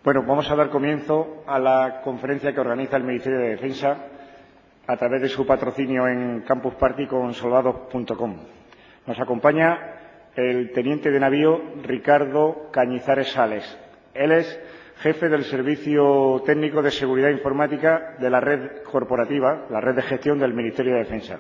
Bueno, vamos a dar comienzo a la conferencia que organiza el Ministerio de Defensa a través de su patrocinio en Campus Party con soldados.com. Nos acompaña el teniente de navío Ricardo Cañizares Sales. Él es jefe del Servicio Técnico de Seguridad Informática de la red corporativa, la red de gestión del Ministerio de Defensa.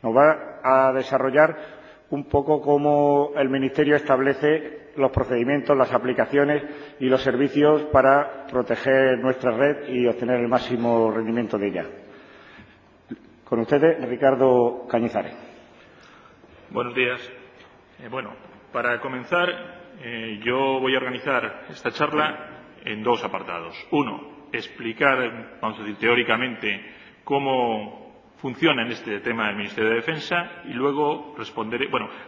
Nos va a desarrollar un poco cómo el Ministerio establece los procedimientos, las aplicaciones y los servicios para proteger nuestra red y obtener el máximo rendimiento de ella. Con ustedes, Ricardo Cañizares. Buenos días. Para comenzar, yo voy a organizar esta charla en dos apartados. Uno, explicar, vamos a decir, teóricamente cómo funciona en este tema del Ministerio de Defensa y luego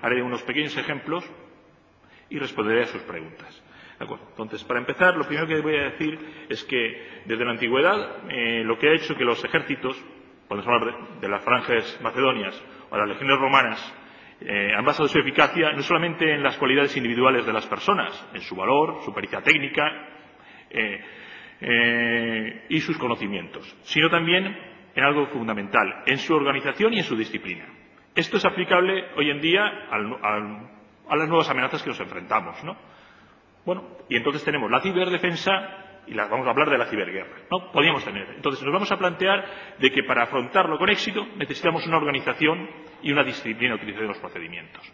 haré unos pequeños ejemplos y responderé a sus preguntas. ¿De acuerdo? Entonces, para empezar, lo primero que voy a decir es que desde la antigüedad lo que ha hecho que los ejércitos, podemos hablar de las franjas macedonias o las legiones romanas, han basado su eficacia no solamente en las cualidades individuales de las personas, en su valor, su pericia técnica y sus conocimientos, sino también en algo fundamental, en su organización y en su disciplina. Esto es aplicable hoy en día a las nuevas amenazas que nos enfrentamos, ¿no? Y entonces tenemos la ciberdefensa y vamos a hablar de la ciberguerra, ¿no? Podríamos tener. Entonces nos vamos a plantear de que para afrontarlo con éxito necesitamos una organización y una disciplina de utilización de los procedimientos.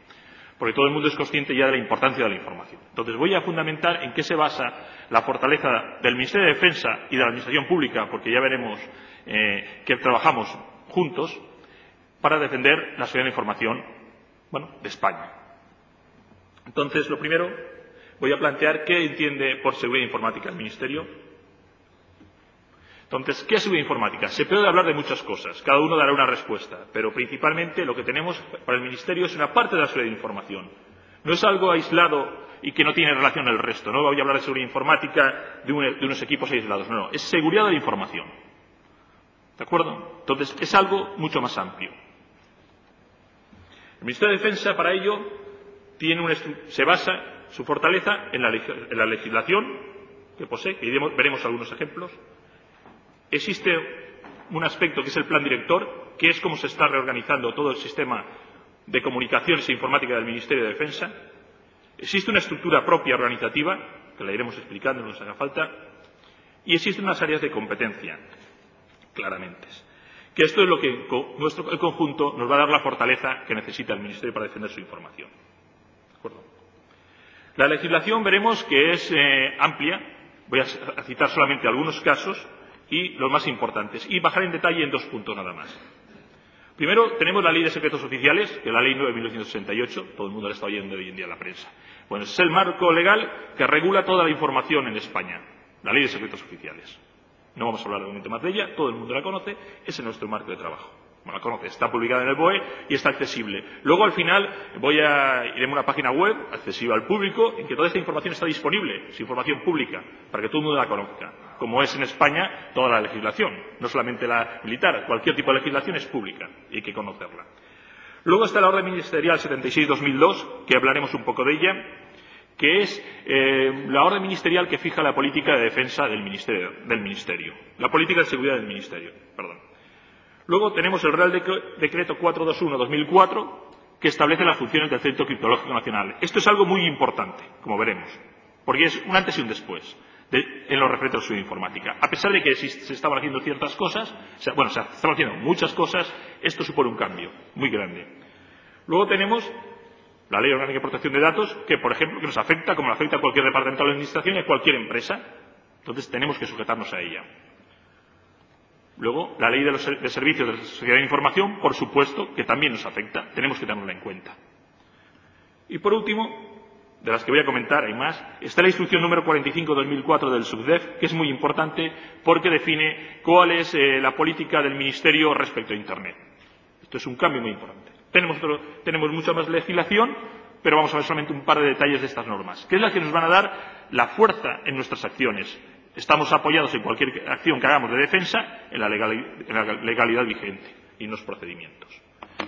Porque todo el mundo es consciente ya de la importancia de la información. Entonces voy a fundamentar en qué se basa la fortaleza del Ministerio de Defensa y de la Administración Pública, porque ya veremos que trabajamos juntos para defender la seguridad de la información, de España. Entonces, lo primero, voy a plantear qué entiende por seguridad informática el Ministerio. Entonces, ¿qué es seguridad informática? Se puede hablar de muchas cosas, cada uno dará una respuesta, pero principalmente lo que tenemos para el Ministerio es una parte de la seguridad de información. No es algo aislado y que no tiene relación con el resto. No voy a hablar de seguridad informática de unos equipos aislados, no, es seguridad de la información. ¿De acuerdo? Entonces, es algo mucho más amplio. El Ministerio de Defensa, para ello, se basa su fortaleza en la legislación que posee, que veremos algunos ejemplos. Existe un aspecto que es el plan director, que es cómo se está reorganizando todo el sistema de comunicaciones e informática del Ministerio de Defensa. Existe una estructura propia organizativa, que la iremos explicando, no nos haga falta, y existen unas áreas de competencia, claramente. Que esto es lo que el conjunto nos va a dar la fortaleza que necesita el Ministerio para defender su información. ¿De acuerdo? La legislación veremos que es amplia. Voy a citar solamente algunos casos y los más importantes, y bajar en detalle en dos puntos nada más. Primero, tenemos la Ley de Secretos Oficiales, que es la Ley 9 de 1968, todo el mundo la está oyendo hoy en día en la prensa. Bueno, es el marco legal que regula toda la información en España, la Ley de Secretos Oficiales. No vamos a hablar de un momento más de ella, todo el mundo la conoce, ese es nuestro marco de trabajo. La conoce, está publicada en el BOE y está accesible. Luego, al final, iremos a una página web accesible al público en que toda esta información está disponible, es información pública, para que todo el mundo la conozca. Como es en España toda la legislación, no solamente la militar, cualquier tipo de legislación es pública y hay que conocerla. Luego está la Orden Ministerial 76-2002, que hablaremos un poco de ella, que es la orden ministerial que fija la política de defensa del Ministerio, la política de seguridad del Ministerio, perdón. Luego tenemos el Real Decreto 421-2004, que establece las funciones del Centro Criptológico Nacional. Esto es algo muy importante, como veremos, porque es un antes y un después en lo referente a la seguridad informática. A pesar de que se estaban haciendo ciertas cosas, se estaban haciendo muchas cosas, esto supone un cambio muy grande. Luego tenemos la Ley Orgánica de Protección de Datos, que, por ejemplo, que nos afecta, como le afecta a cualquier departamento de la Administración y a cualquier empresa. Entonces, tenemos que sujetarnos a ella. Luego, la Ley de Servicios de Seguridad de Información, por supuesto, que también nos afecta. Tenemos que tenerla en cuenta. Y, por último, de las que voy a comentar, hay más, está la Instrucción número 45-2004 del SUBDEF, que es muy importante porque define cuál es la política del Ministerio respecto a Internet. Esto es un cambio muy importante. Tenemos mucha más legislación, pero vamos a ver solamente un par de detalles de estas normas, que es la que nos van a dar la fuerza en nuestras acciones. Estamos apoyados en cualquier acción que hagamos de defensa en la legalidad vigente y en los procedimientos.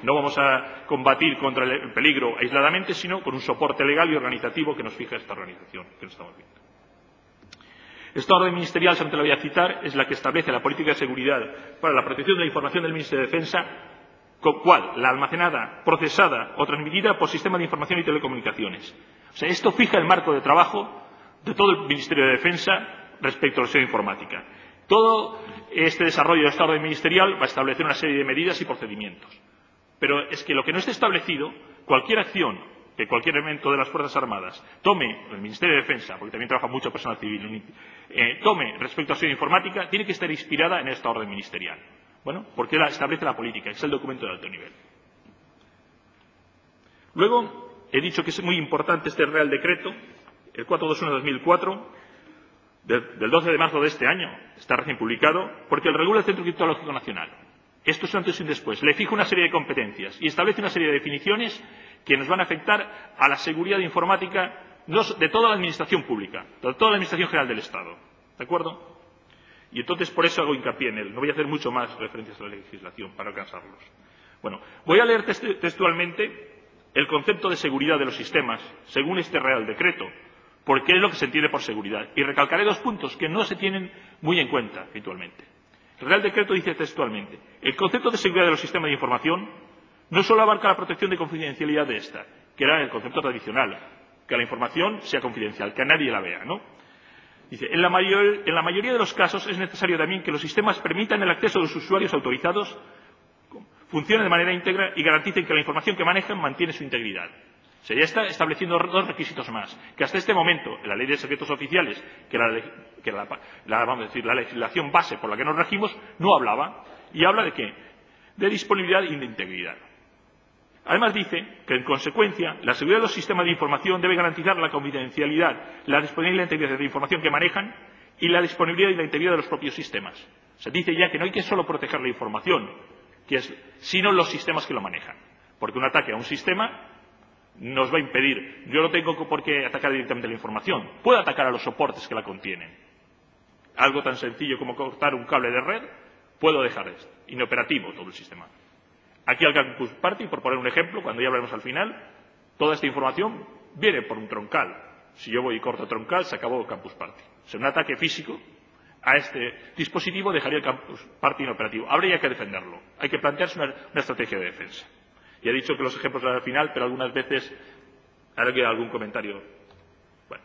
No vamos a combatir contra el peligro aisladamente, sino con un soporte legal y organizativo que nos fija esta organización que nos estamos viendo. Esta orden ministerial, solamente la voy a citar, es la que establece la política de seguridad para la protección de la información del Ministerio de Defensa, ¿cuál? La almacenada, procesada o transmitida por sistemas de información y telecomunicaciones. O sea, esto fija el marco de trabajo de todo el Ministerio de Defensa respecto a la seguridad informática. Todo este desarrollo de esta orden ministerial va a establecer una serie de medidas y procedimientos. Pero es que lo que no esté establecido, cualquier acción que cualquier elemento de las Fuerzas Armadas tome, el Ministerio de Defensa, porque también trabaja mucho personal civil, tome respecto a la seguridad informática, tiene que estar inspirada en esta orden ministerial. Bueno, porque establece la política, es el documento de alto nivel. Luego, he dicho que es muy importante este Real Decreto, el 421/2004, del 12 de marzo de este año, está recién publicado, porque regula el Centro Criptológico Nacional. Esto es un antes y un después. Le fija una serie de competencias y establece una serie de definiciones que nos van a afectar a la seguridad informática de toda la Administración pública, de toda la Administración General del Estado. ¿De acuerdo? Y entonces por eso hago hincapié en él. No voy a hacer mucho más referencias a la legislación para alcanzarlos. Bueno, voy a leer textualmente el concepto de seguridad de los sistemas según este Real Decreto, porque es lo que se entiende por seguridad. Y recalcaré dos puntos que no se tienen muy en cuenta habitualmente. El Real Decreto dice textualmente: el concepto de seguridad de los sistemas de información no solo abarca la protección de confidencialidad de esta, que era el concepto tradicional, que la información sea confidencial, que a nadie la vea, ¿no? Dice, en la mayoría de los casos es necesario también que los sistemas permitan el acceso de los usuarios autorizados, funcionen de manera íntegra y garanticen que la información que manejan mantiene su integridad. O sea, ya está estableciendo dos requisitos más, que hasta este momento, en la Ley de Secretos Oficiales, que vamos a decir, la legislación base por la que nos regimos, no hablaba. Y habla de ¿qué? De disponibilidad y de integridad. Además dice que, en consecuencia, la seguridad de los sistemas de información debe garantizar la confidencialidad, la disponibilidad y la integridad de la información que manejan y la disponibilidad y la integridad de los propios sistemas. Se dice ya que no hay que solo proteger la información, sino los sistemas que lo manejan. Porque un ataque a un sistema nos va a impedir. Yo no tengo por qué atacar directamente la información. Puedo atacar a los soportes que la contienen. Algo tan sencillo como cortar un cable de red, puedo dejar inoperativo todo el sistema. Aquí al Campus Party, por poner un ejemplo, cuando ya hablaremos al final, toda esta información viene por un troncal. Si yo voy y corto troncal, se acabó el Campus Party. O sea, un ataque físico a este dispositivo dejaría el Campus Party inoperativo. Habría que defenderlo. Hay que plantearse una estrategia de defensa. Ya he dicho que los ejemplos eran al final, pero algunas veces haré algún comentario. Bueno.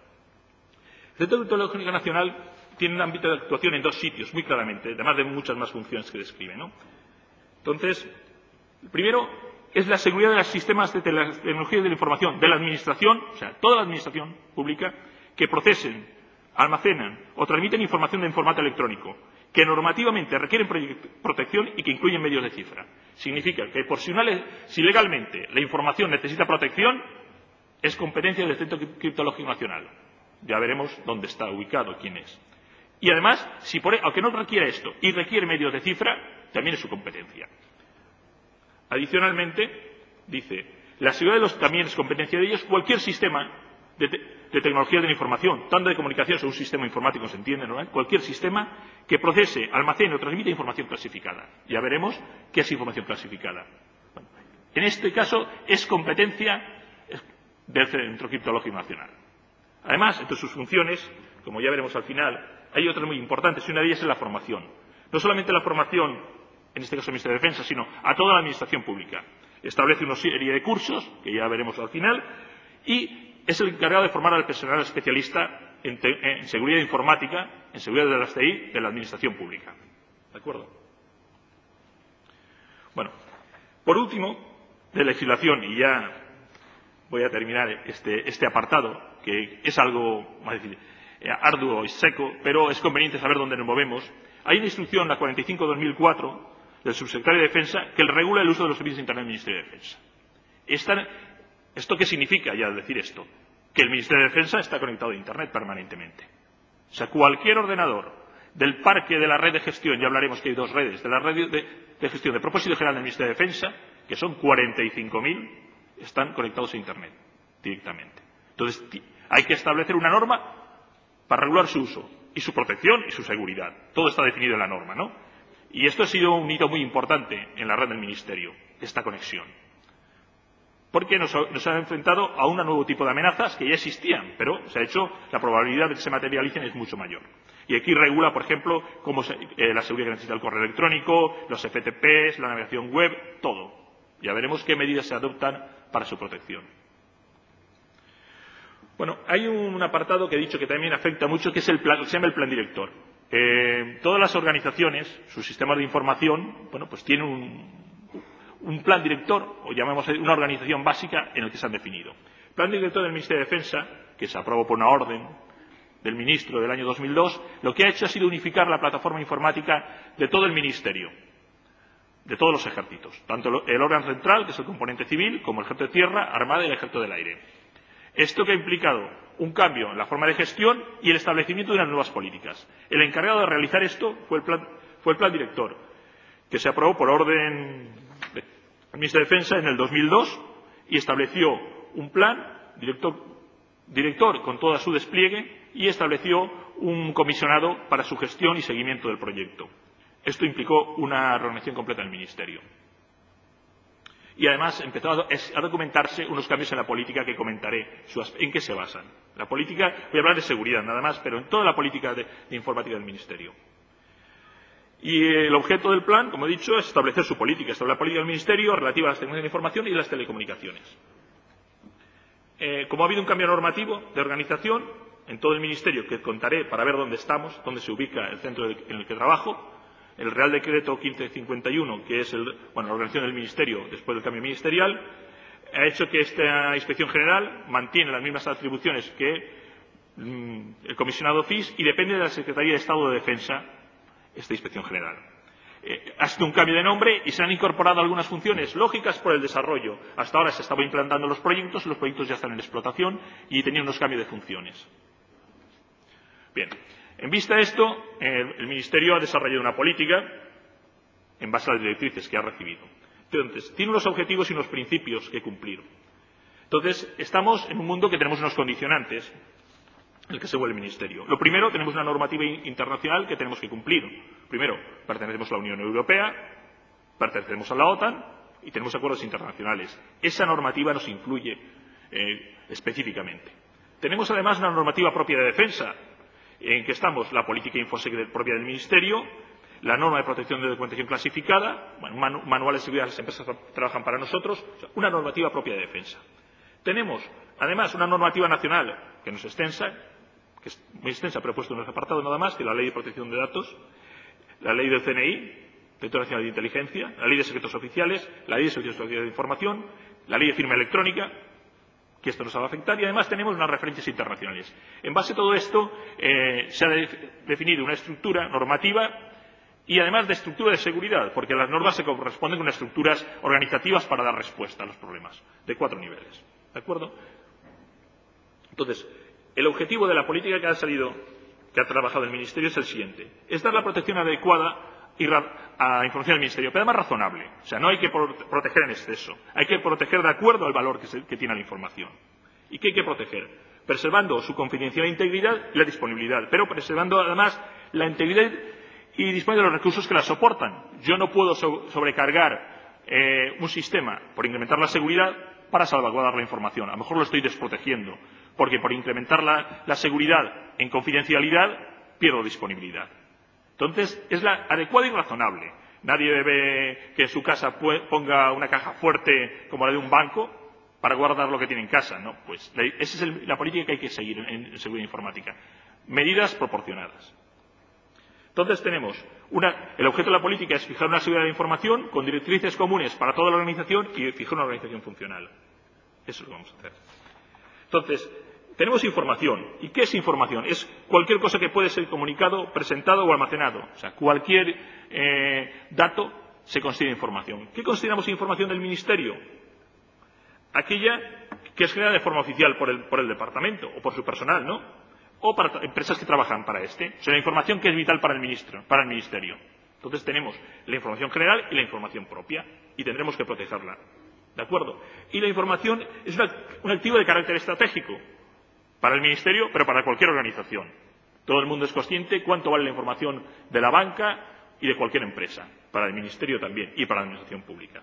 El Centro Criptológico Nacional tiene un ámbito de actuación en dos sitios, muy claramente, además de muchas más funciones que describe, ¿no? Entonces, el primero es la seguridad de los sistemas de tecnología de la información de la Administración, o sea, toda la Administración pública, que procesen, almacenan o transmiten información en formato electrónico, que normativamente requieren protección y que incluyen medios de cifra. Significa que si legalmente la información necesita protección, es competencia del Centro Criptológico Nacional. Ya veremos dónde está ubicado, quién es. Y además, aunque no requiera esto y requiere medios de cifra, también es su competencia. Adicionalmente, dice, la seguridad también es competencia de ellos cualquier sistema de tecnología de la información, tanto de comunicación como un sistema informático, se entiende, ¿no? Cualquier sistema que procese, almacene o transmita información clasificada. Ya veremos qué es información clasificada. Bueno, en este caso es competencia del Centro Criptológico Nacional. Además, entre sus funciones, como ya veremos al final, hay otras muy importantes y una de ellas es la formación. No solamente la formación, en este caso del Ministerio de Defensa, sino a toda la Administración pública. Establece una serie de cursos, que ya veremos al final, y es el encargado de formar al personal especialista en seguridad informática, en seguridad de las TI, de la Administración pública. ¿De acuerdo? Bueno, por último, de legislación, y ya voy a terminar este apartado, que es algo, más decir, arduo y seco, pero es conveniente saber dónde nos movemos. Hay una instrucción, la 45/2004, del subsecretario de Defensa, que regula el uso de los servicios de Internet del Ministerio de Defensa. ¿Esto qué significa ya decir esto? Que el Ministerio de Defensa está conectado a Internet permanentemente. O sea, cualquier ordenador del parque de la red de gestión, ya hablaremos que hay dos redes, de la red de gestión de propósito general del Ministerio de Defensa, que son 45.000, están conectados a Internet directamente. Entonces, hay que establecer una norma para regular su uso y su protección y su seguridad. Todo está definido en la norma, ¿no? Y esto ha sido un hito muy importante en la red del Ministerio, esta conexión. porque nos ha enfrentado a un nuevo tipo de amenazas que ya existían, pero se ha hecho, la probabilidad de que se materialicen es mucho mayor. Y aquí regula, por ejemplo, la seguridad que necesita el correo electrónico, los FTPs, la navegación web, todo. Ya veremos qué medidas se adoptan para su protección. Bueno, hay un apartado que he dicho que también afecta mucho, que es el plan, que se llama el plan director. Todas las organizaciones, sus sistemas de información, bueno, pues tienen un plan director, o llamemos una organización básica en el que se han definido. El plan director del Ministerio de Defensa, que se aprobó por una orden del ministro del año 2002, lo que ha hecho ha sido unificar la plataforma informática de todo el Ministerio, de todos los ejércitos, tanto el órgano central, que es el componente civil, como el ejército de tierra, armada y el ejército del aire. Esto que ha implicado un cambio en la forma de gestión y el establecimiento de unas nuevas políticas. El encargado de realizar esto fue el plan director, que se aprobó por orden del Ministerio de Defensa en el 2002 y estableció un plan director con todo su despliegue y estableció un comisionado para su gestión y seguimiento del proyecto. Esto implicó una reorganización completa del Ministerio. Y además empezó a documentarse unos cambios en la política que comentaré en qué se basan. La política, voy a hablar de seguridad nada más, pero en toda la política de informática del Ministerio. Y el objeto del plan, como he dicho, es establecer su política, establecer la política del Ministerio relativa a las tecnologías de la información y las telecomunicaciones. Como ha habido un cambio normativo de organización en todo el Ministerio, que contaré para ver dónde estamos, dónde se ubica el centro en el que trabajo, el Real Decreto 1551, que es la organización del Ministerio después del cambio ministerial, ha hecho que esta Inspección General mantiene las mismas atribuciones que el comisionado FIS y depende de la Secretaría de Estado de Defensa esta Inspección General. Ha sido un cambio de nombre y se han incorporado algunas funciones lógicas por el desarrollo. Hasta ahora se estaban implantando los proyectos ya están en explotación y tenían unos cambios de funciones. Bien. En vista de esto, el Ministerio ha desarrollado una política en base a las directrices que ha recibido. Entonces, tiene unos objetivos y unos principios que cumplir. Entonces, estamos en un mundo que tenemos unos condicionantes en el que se mueve el Ministerio. Lo primero, tenemos una normativa internacional que tenemos que cumplir. Primero, pertenecemos a la Unión Europea, pertenecemos a la OTAN y tenemos acuerdos internacionales. Esa normativa nos influye específicamente. Tenemos además una normativa propia de defensa, en que estamos la política Infosec propia del Ministerio, la norma de protección de documentación clasificada, manual de seguridad, las empresas trabajan para nosotros, una normativa propia de defensa. Tenemos, además, una normativa nacional que no es extensa, que es muy extensa, pero he puesto en un apartado nada más, que es la Ley de Protección de Datos, la Ley del CNI, Director Nacional de Inteligencia, la Ley de Secretos Oficiales, la Ley de Servicios Oficiales de Información, la Ley de Firma Electrónica, que esto nos va a afectar, y además tenemos unas referencias internacionales. En base a todo esto, se ha definido una estructura normativa y además de estructura de seguridad, porque las normas se corresponden con estructuras organizativas para dar respuesta a los problemas, de 4 niveles. ¿De acuerdo? Entonces, el objetivo de la política que ha trabajado el Ministerio es el siguiente: es dar la protección adecuada a la información del Ministerio, pero además razonable. O sea, no hay que proteger en exceso. Hay que proteger de acuerdo al valor que tiene la información. ¿Y qué hay que proteger? Preservando su confidencialidad e integridad y la disponibilidad, pero preservando además la integridad y disponiendo de los recursos que la soportan. Yo no puedo sobrecargar un sistema por incrementar la seguridad para salvaguardar la información. A lo mejor lo estoy desprotegiendo, porque por incrementar la seguridad en confidencialidad pierdo disponibilidad. Entonces, es la adecuada y razonable. Nadie debe que en su casa ponga una caja fuerte como la de un banco para guardar lo que tiene en casa. No, pues esa es la política que hay que seguir en seguridad informática. Medidas proporcionadas. Entonces tenemos el objeto de la política es fijar una seguridad de información con directrices comunes para toda la organización y fijar una organización funcional. Eso es lo que vamos a hacer. Entonces, tenemos información. ¿Y qué es información? Es cualquier cosa que puede ser comunicado, presentado o almacenado. O sea, cualquier dato se considera información. ¿Qué consideramos información del Ministerio? Aquella que es generada de forma oficial por el departamento o por su personal, ¿no? O para empresas que trabajan para este. O sea, la información que es vital para el Ministerio. Entonces tenemos la información general y la información propia y tendremos que protegerla. ¿De acuerdo? Y la información es un activo de carácter estratégico para el Ministerio, pero para cualquier organización. Todo el mundo es consciente cuánto vale la información de la banca y de cualquier empresa, para el Ministerio también y para la administración pública.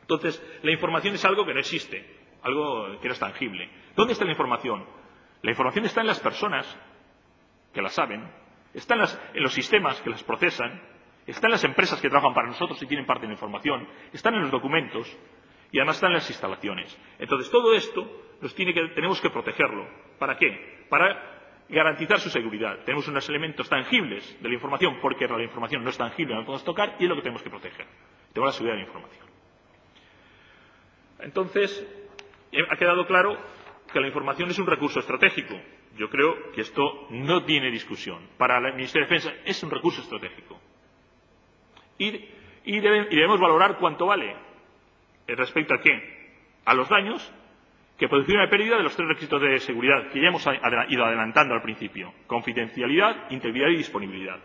Entonces, la información es algo que no existe, algo que no es tangible. ¿Dónde está la información? La información está en las personas que la saben, está en los sistemas que las procesan, está en las empresas que trabajan para nosotros y tienen parte de la información, están en los documentos y además están en las instalaciones. Entonces, todo esto tenemos que protegerlo. ¿Para qué? Para garantizar su seguridad. Tenemos unos elementos tangibles de la información, porque la información no es tangible, no la podemos tocar, y es lo que tenemos que proteger. Tenemos la seguridad de la información. Entonces, ha quedado claro que la información es un recurso estratégico. Yo creo que esto no tiene discusión. Para el Ministerio de Defensa es un recurso estratégico. Y debemos valorar cuánto vale. ¿Respecto a qué? A los daños que produciría una pérdida de los 3 requisitos de seguridad que ya hemos ido adelantando al principio: confidencialidad, integridad y disponibilidad.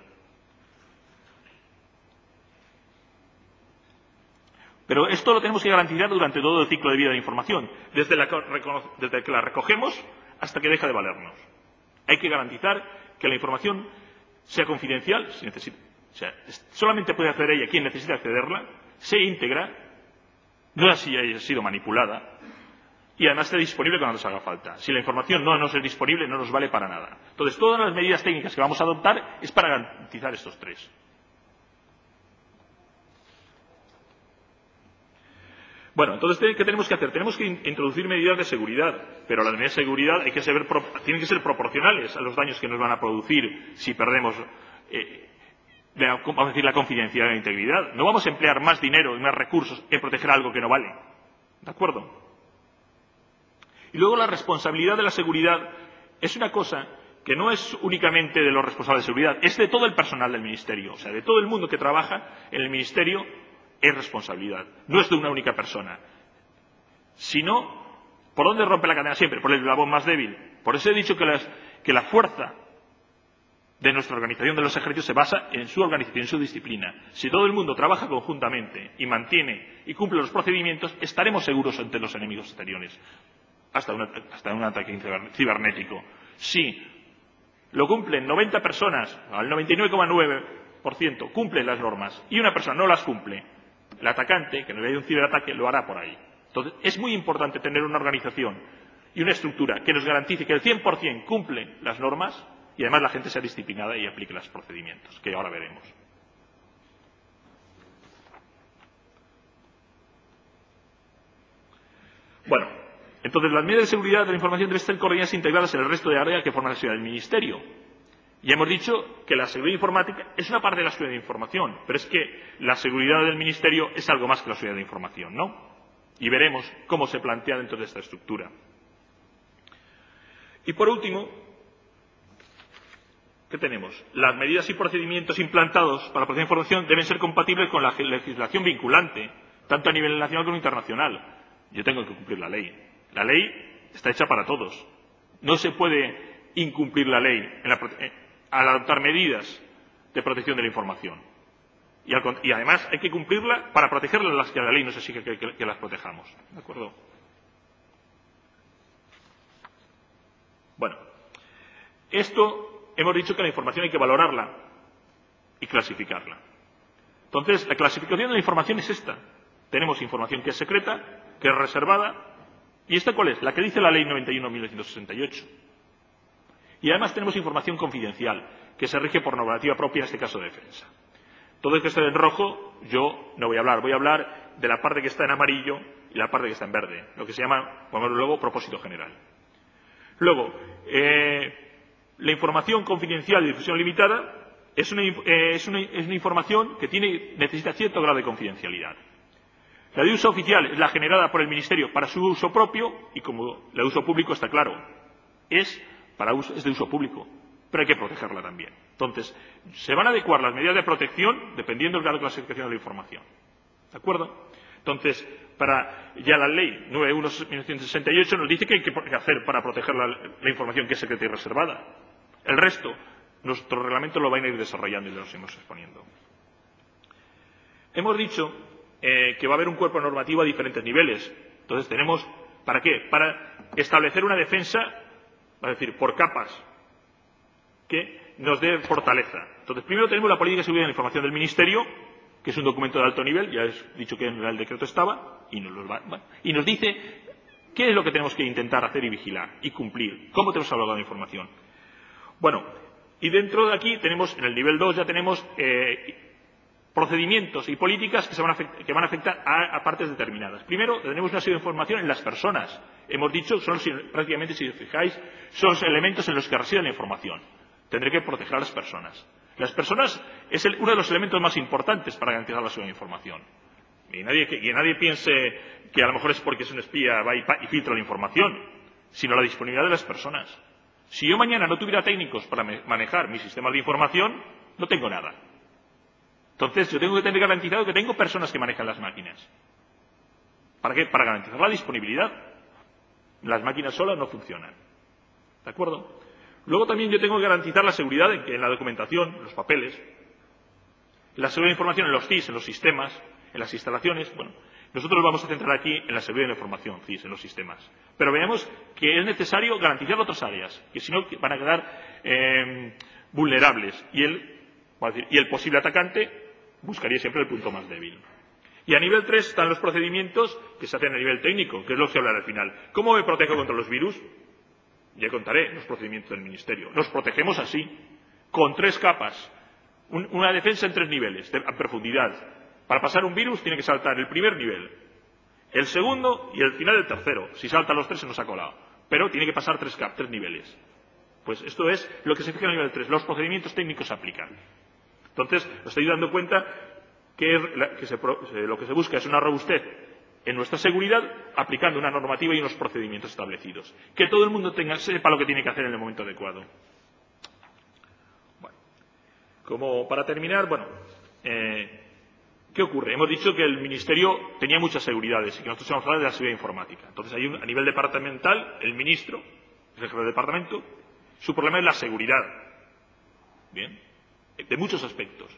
Pero esto lo tenemos que garantizar durante todo el ciclo de vida de la información, desde que la recogemos hasta que deja de valernos. Hay que garantizar que la información sea confidencial, solamente puede acceder a ella quien necesita accederla, sea íntegra, no así haya sido manipulada, y además esté disponible cuando nos haga falta. Si la información no nos es disponible, no nos vale para nada. Entonces, todas las medidas técnicas que vamos a adoptar es para garantizar estos 3. Bueno, entonces, ¿qué tenemos que hacer? Tenemos que introducir medidas de seguridad, pero las medidas de seguridad tienen que ser proporcionales a los daños que nos van a producir si perdemos, vamos a decir, la confidencialidad y la integridad. No vamos a emplear más dinero y más recursos en proteger algo que no vale. ¿De acuerdo? Y luego la responsabilidad de la seguridad es una cosa que no es únicamente de los responsables de seguridad, es de todo el personal del Ministerio, o sea, de todo el mundo que trabaja en el Ministerio. Es responsabilidad, no es de una única persona. Si no, ¿por dónde rompe la cadena siempre? Por el eslabón más débil. Por eso he dicho que la fuerza de nuestra organización de los ejércitos se basa en su organización, en su disciplina. Si todo el mundo trabaja conjuntamente y mantiene y cumple los procedimientos, estaremos seguros ante los enemigos exteriores, hasta un ataque cibernético. Si lo cumplen 90 personas, al 99,9% cumplen las normas y una persona no las cumple, el atacante, que no le haya un ciberataque, lo hará por ahí. Entonces, es muy importante tener una organización y una estructura que nos garantice que el 100% cumple las normas y además la gente sea disciplinada y aplique los procedimientos, que ahora veremos. Bueno, entonces las medidas de seguridad de la información deben estar coordinadas e integradas en el resto de áreas que forman la seguridad del Ministerio. Ya hemos dicho que la seguridad informática es una parte de la seguridad de información, pero es que la seguridad del Ministerio es algo más que la seguridad de información, ¿no? Y veremos cómo se plantea dentro de esta estructura. Y por último, ¿qué tenemos? Las medidas y procedimientos implantados para la protección de información deben ser compatibles con la legislación vinculante, tanto a nivel nacional como internacional. Yo tengo que cumplir la ley. La ley está hecha para todos. No se puede incumplir la ley al adoptar medidas de protección de la información. Y además hay que cumplirla para protegerla las que la ley nos exige que las protejamos. ¿De acuerdo? Bueno, esto hemos dicho que la información hay que valorarla y clasificarla. Entonces, la clasificación de la información es esta. Tenemos información que es secreta, que es reservada, ¿y esta cuál es? La que dice la Ley 91/1968. Y además tenemos información confidencial, que se rige por normativa propia, en este caso de defensa. Todo esto que está en rojo, yo no voy a hablar. Voy a hablar de la parte que está en amarillo y la parte que está en verde, lo que se llama, pongamos luego, propósito general. Luego, la información confidencial de difusión limitada es una información que necesita cierto grado de confidencialidad. La de uso oficial es la generada por el Ministerio para su uso propio y, como la de uso público está claro, es de uso público, pero hay que protegerla también. Entonces, se van a adecuar las medidas de protección dependiendo del grado de clasificación de la información. ¿De acuerdo? Entonces, ya la Ley 91/1968 nos dice que hay que hacer para proteger la información que es secreta y reservada. El resto, nuestro reglamento lo va a ir desarrollando y lo iremos exponiendo. Hemos dicho que va a haber un cuerpo normativo a diferentes niveles. Entonces, tenemos, ¿para qué? Para establecer una defensa, es decir, por capas, que nos dé fortaleza. Entonces, primero tenemos la política de seguridad de la información del Ministerio, que es un documento de alto nivel, ya he dicho que en el Real Decreto estaba, y nos dice qué es lo que tenemos que intentar hacer y vigilar y cumplir, cómo tenemos que hablar de la información. Bueno, y dentro de aquí tenemos, en el nivel 2 ya tenemos procedimientos y políticas que van a afectar a partes determinadas. Primero, tenemos una serie de información en las personas. Hemos dicho, prácticamente, si os fijáis, son los elementos en los que reside la información. Tendré que proteger a las personas. Las personas es uno de los elementos más importantes para garantizar la seguridad de la información. Y nadie piense que a lo mejor es porque es un espía, va y filtra la información, sino la disponibilidad de las personas. Si yo mañana no tuviera técnicos para manejar mis sistemas de información, no tengo nada. Entonces, yo tengo que tener garantizado que tengo personas que manejan las máquinas. ¿Para qué? Para garantizar la disponibilidad. Las máquinas solas no funcionan. ¿De acuerdo? Luego también yo tengo que garantizar la seguridad en la documentación, en los papeles, la seguridad de información en los CIS, en los sistemas, en las instalaciones. Bueno, nosotros vamos a centrar aquí en la seguridad de la información, CIS, en los sistemas. Pero veamos que es necesario garantizar otras áreas, que si no van a quedar vulnerables. Y el posible atacante buscaría siempre el punto más débil. Y a nivel 3 están los procedimientos que se hacen a nivel técnico, que es lo que hablaré al final. ¿Cómo me protejo contra los virus? Ya contaré los procedimientos del Ministerio. Nos protegemos así, con 3 capas. Una defensa en 3 niveles, a profundidad. Para pasar un virus tiene que saltar el primer nivel, el segundo y el final del tercero. Si salta los 3 se nos ha colado. Pero tiene que pasar 3 niveles. Pues esto es lo que se fija en el nivel 3. Los procedimientos técnicos se aplican. Entonces, os estáis dando cuenta que lo que se busca es una robustez en nuestra seguridad, aplicando una normativa y unos procedimientos establecidos. Que todo el mundo sepa lo que tiene que hacer en el momento adecuado. Bueno, como para terminar, ¿qué ocurre? Hemos dicho que el Ministerio tenía muchas seguridades y que nosotros vamos a hablar de la seguridad informática. Entonces, a nivel departamental, el ministro, el jefe del departamento, su problema es la seguridad. Bien, de muchos aspectos.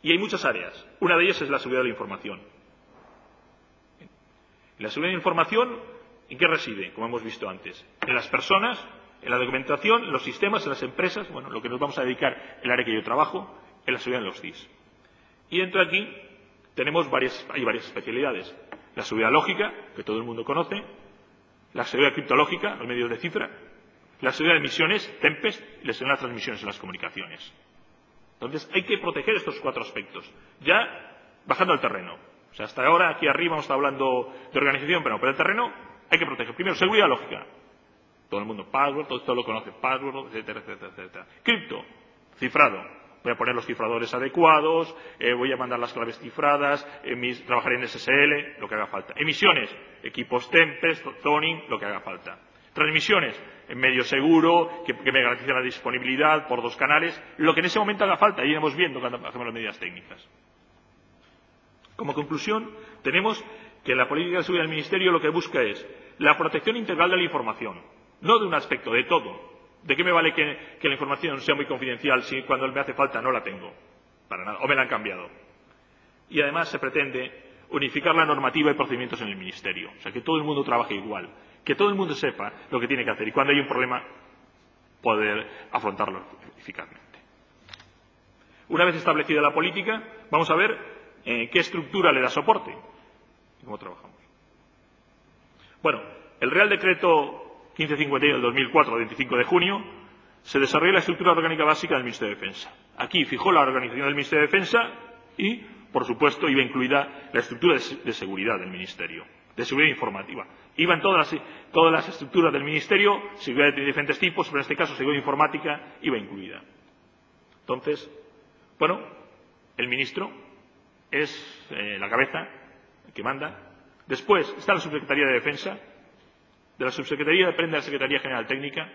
Y hay muchas áreas. Una de ellas es la seguridad de la información. La seguridad de la información, ¿en qué reside? Como hemos visto antes. En las personas, en la documentación, en los sistemas, en las empresas. Bueno, lo que nos vamos a dedicar, el área que yo trabajo, en la seguridad de los CIS. Y dentro de aquí hay varias especialidades. La seguridad lógica, que todo el mundo conoce. La seguridad criptológica, los medios de cifra. La seguridad de emisiones, TEMPEST, y la seguridad de transmisiones en las comunicaciones. Entonces, hay que proteger estos 4 aspectos. Ya bajando al terreno. O sea, hasta ahora aquí arriba hemos estado hablando de organización, pero el terreno hay que proteger. Primero, seguridad lógica. Todo el mundo, password, todo lo conoce, password, etcétera, etcétera, etcétera. Cripto, cifrado. Voy a poner los cifradores adecuados, voy a mandar las claves cifradas, trabajar en SSL, lo que haga falta. Emisiones, equipos Tempest, Zoning, lo que haga falta. Transmisiones, en medio seguro, que me garantice la disponibilidad por 2 canales, lo que en ese momento haga falta, y iremos viendo cuando hacemos las medidas técnicas. Como conclusión, tenemos que la política de seguridad del Ministerio lo que busca es la protección integral de la información, no de un aspecto, de todo. ¿De qué me vale que la información sea muy confidencial si cuando me hace falta no la tengo? Para nada, o me la han cambiado. Y además se pretende unificar la normativa y procedimientos en el Ministerio. O sea, que todo el mundo trabaje igual, que todo el mundo sepa lo que tiene que hacer y cuando hay un problema poder afrontarlo eficazmente. Una vez establecida la política, vamos a ver qué estructura le da soporte y cómo trabajamos. Bueno, el Real Decreto 1551 del 2004, del 25 de junio, se desarrolló la estructura orgánica básica del Ministerio de Defensa. Aquí fijó la organización del Ministerio de Defensa y, por supuesto, iba incluida la estructura de seguridad del Ministerio, de seguridad informativa. Iban todas las estructuras del Ministerio, seguridad de diferentes tipos, pero en este caso seguridad informática iba incluida. Entonces, bueno, el ministro es la cabeza, el que manda. Después está la Subsecretaría de Defensa. De la Subsecretaría depende la Secretaría General Técnica.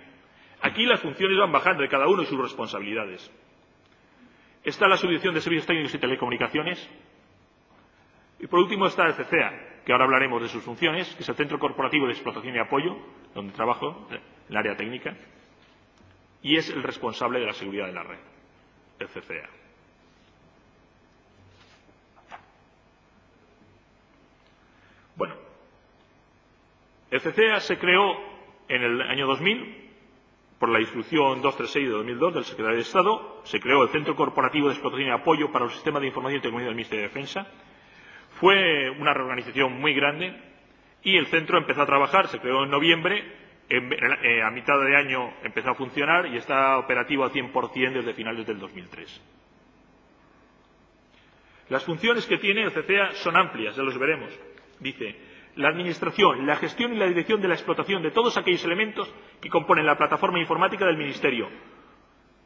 Aquí las funciones van bajando de cada uno y sus responsabilidades. Está la Subdirección de Servicios Técnicos y Telecomunicaciones. Y por último está el CCEA, que ahora hablaremos de sus funciones, que es el Centro Corporativo de Explotación y Apoyo, donde trabajo, en el área técnica, y es el responsable de la seguridad de la red, el CCEA. Bueno, el CCEA se creó en el año 2000 por la Instrucción 236 de 2002 del Secretario de Estado, se creó el Centro Corporativo de Explotación y Apoyo para los Sistemas de Información y Tecnología del Ministerio de Defensa. Fue una reorganización muy grande y el centro empezó a trabajar, se creó en noviembre, a mitad de año empezó a funcionar y está operativo al 100% desde finales del 2003. Las funciones que tiene el CCEA son amplias, ya los veremos. Dice: la administración, la gestión y la dirección de la explotación de todos aquellos elementos que componen la plataforma informática del Ministerio.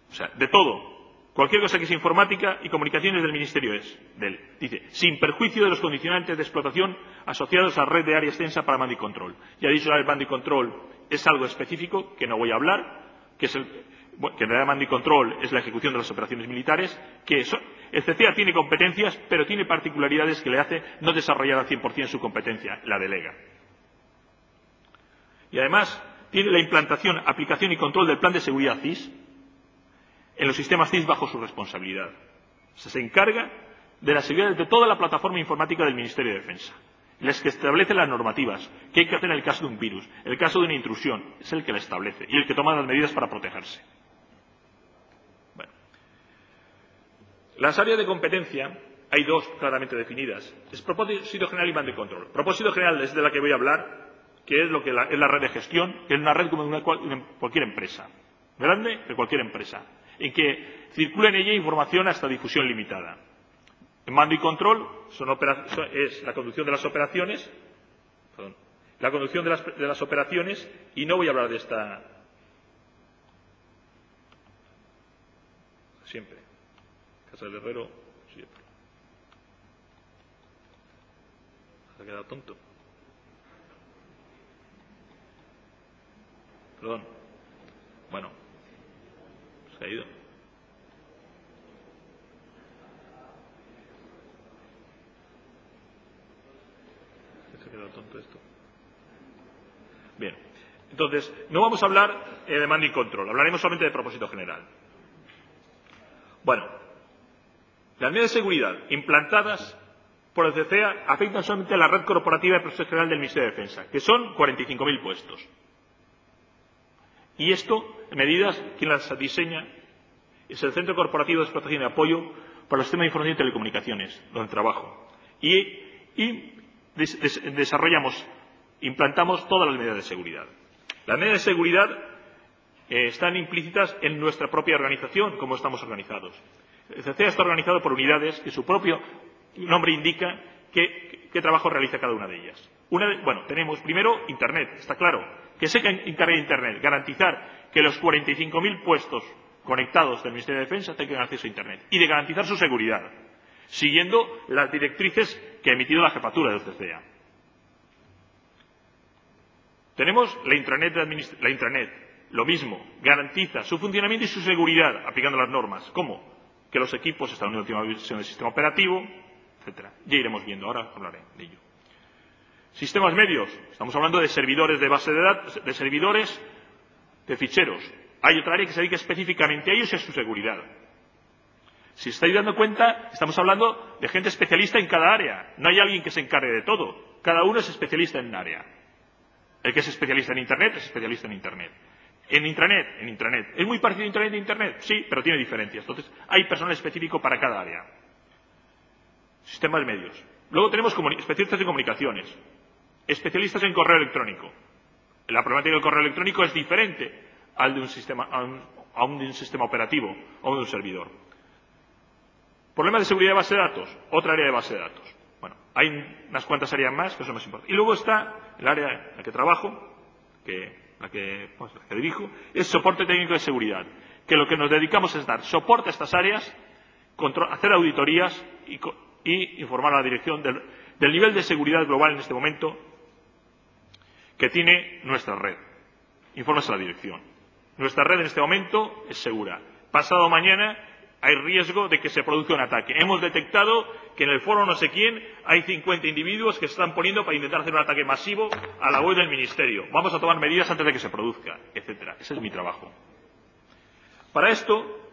O sea, de todo. Cualquier cosa que sea informática y comunicaciones del Ministerio es de él. Dice: sin perjuicio de los condicionantes de explotación asociados a la red de área extensa para mando y control. Ya he dicho que el mando y control es algo específico que no voy a hablar, que en realidad mando y control es la ejecución de las operaciones militares, el CCEA tiene competencias, pero tiene particularidades que le hace no desarrollar al 100% su competencia, la delega. Y además tiene la implantación, aplicación y control del plan de seguridad CIS en los sistemas CIS bajo su responsabilidad. O sea, se encarga de la seguridad de toda la plataforma informática del Ministerio de Defensa. Les que establece las normativas, qué hay que hacer en el caso de un virus, en el caso de una intrusión, es el que la establece y el que toma las medidas para protegerse. Bueno. Las áreas de competencia hay dos claramente definidas. Es propósito general y mando y control. Propósito general es de la que voy a hablar, que es lo que es la red de gestión, que es una red como cualquier empresa, grande de cualquier empresa, en que circula en ella información hasta difusión limitada. El mando y control es la conducción de las operaciones, y no voy a hablar de esta siempre. Casa del Herrero, siempre. Se ha quedado tonto. Perdón. Bueno, se ha ido. Se ha quedado tonto esto. Bien. Entonces, no vamos a hablar de mando y control. Hablaremos solamente de propósito general. Bueno, las medidas de seguridad implantadas por el CCEA afectan solamente a la red corporativa de protección general del Ministerio de Defensa, que son 45.000 puestos. Y esto, medidas, quien las diseña es el Centro Corporativo de Explotación y Apoyo para los Sistemas de Información y Telecomunicaciones, donde trabajo. Y implantamos todas las medidas de seguridad. Las medidas de seguridad están implícitas en nuestra propia organización, como estamos organizados. El CCEA está organizado por unidades que su propio nombre indica qué trabajo realiza cada una de ellas. Tenemos primero Internet, está claro. Que se encargue de Internet, garantizar que los 45.000 puestos conectados del Ministerio de Defensa tengan acceso a Internet y de garantizar su seguridad, siguiendo las directrices que ha emitido la jefatura del CCEA. Tenemos la intranet, lo mismo, garantiza su funcionamiento y su seguridad aplicando las normas. ¿Cómo? Que los equipos están en la última versión del sistema operativo, etcétera. Ya iremos viendo, ahora hablaré de ello. Sistemas medios, estamos hablando de servidores de base de datos, de servidores de ficheros. Hay otra área que se dedica específicamente a ellos y a su seguridad. Si estáis dando cuenta, estamos hablando de gente especialista en cada área. No hay alguien que se encargue de todo. Cada uno es especialista en un área. El que es especialista en Internet es especialista en Internet. En Intranet. ¿Es muy parecido Intranet a Internet? Sí, pero tiene diferencias. Entonces, hay personal específico para cada área. Sistemas medios. Luego tenemos especialistas en comunicaciones. Especialistas en correo electrónico. La problemática del correo electrónico es diferente al de un sistema, a un de un sistema operativo o de un servidor. Problemas de seguridad de base de datos, otra área de base de datos. Bueno, hay unas cuantas áreas más que son más importantes. Y luego está el área en la que trabajo, la que dirijo, es soporte técnico de seguridad, que lo que nos dedicamos es dar soporte a estas áreas, hacer auditorías y informar a la dirección del nivel de seguridad global en este momento que tiene nuestra red. Informes a la dirección. Nuestra red en este momento es segura. Pasado mañana hay riesgo de que se produzca un ataque. Hemos detectado que en el foro no sé quién hay 50 individuos que se están poniendo para intentar hacer un ataque masivo a la web del Ministerio. Vamos a tomar medidas antes de que se produzca, etcétera. Ese es mi trabajo. Para esto,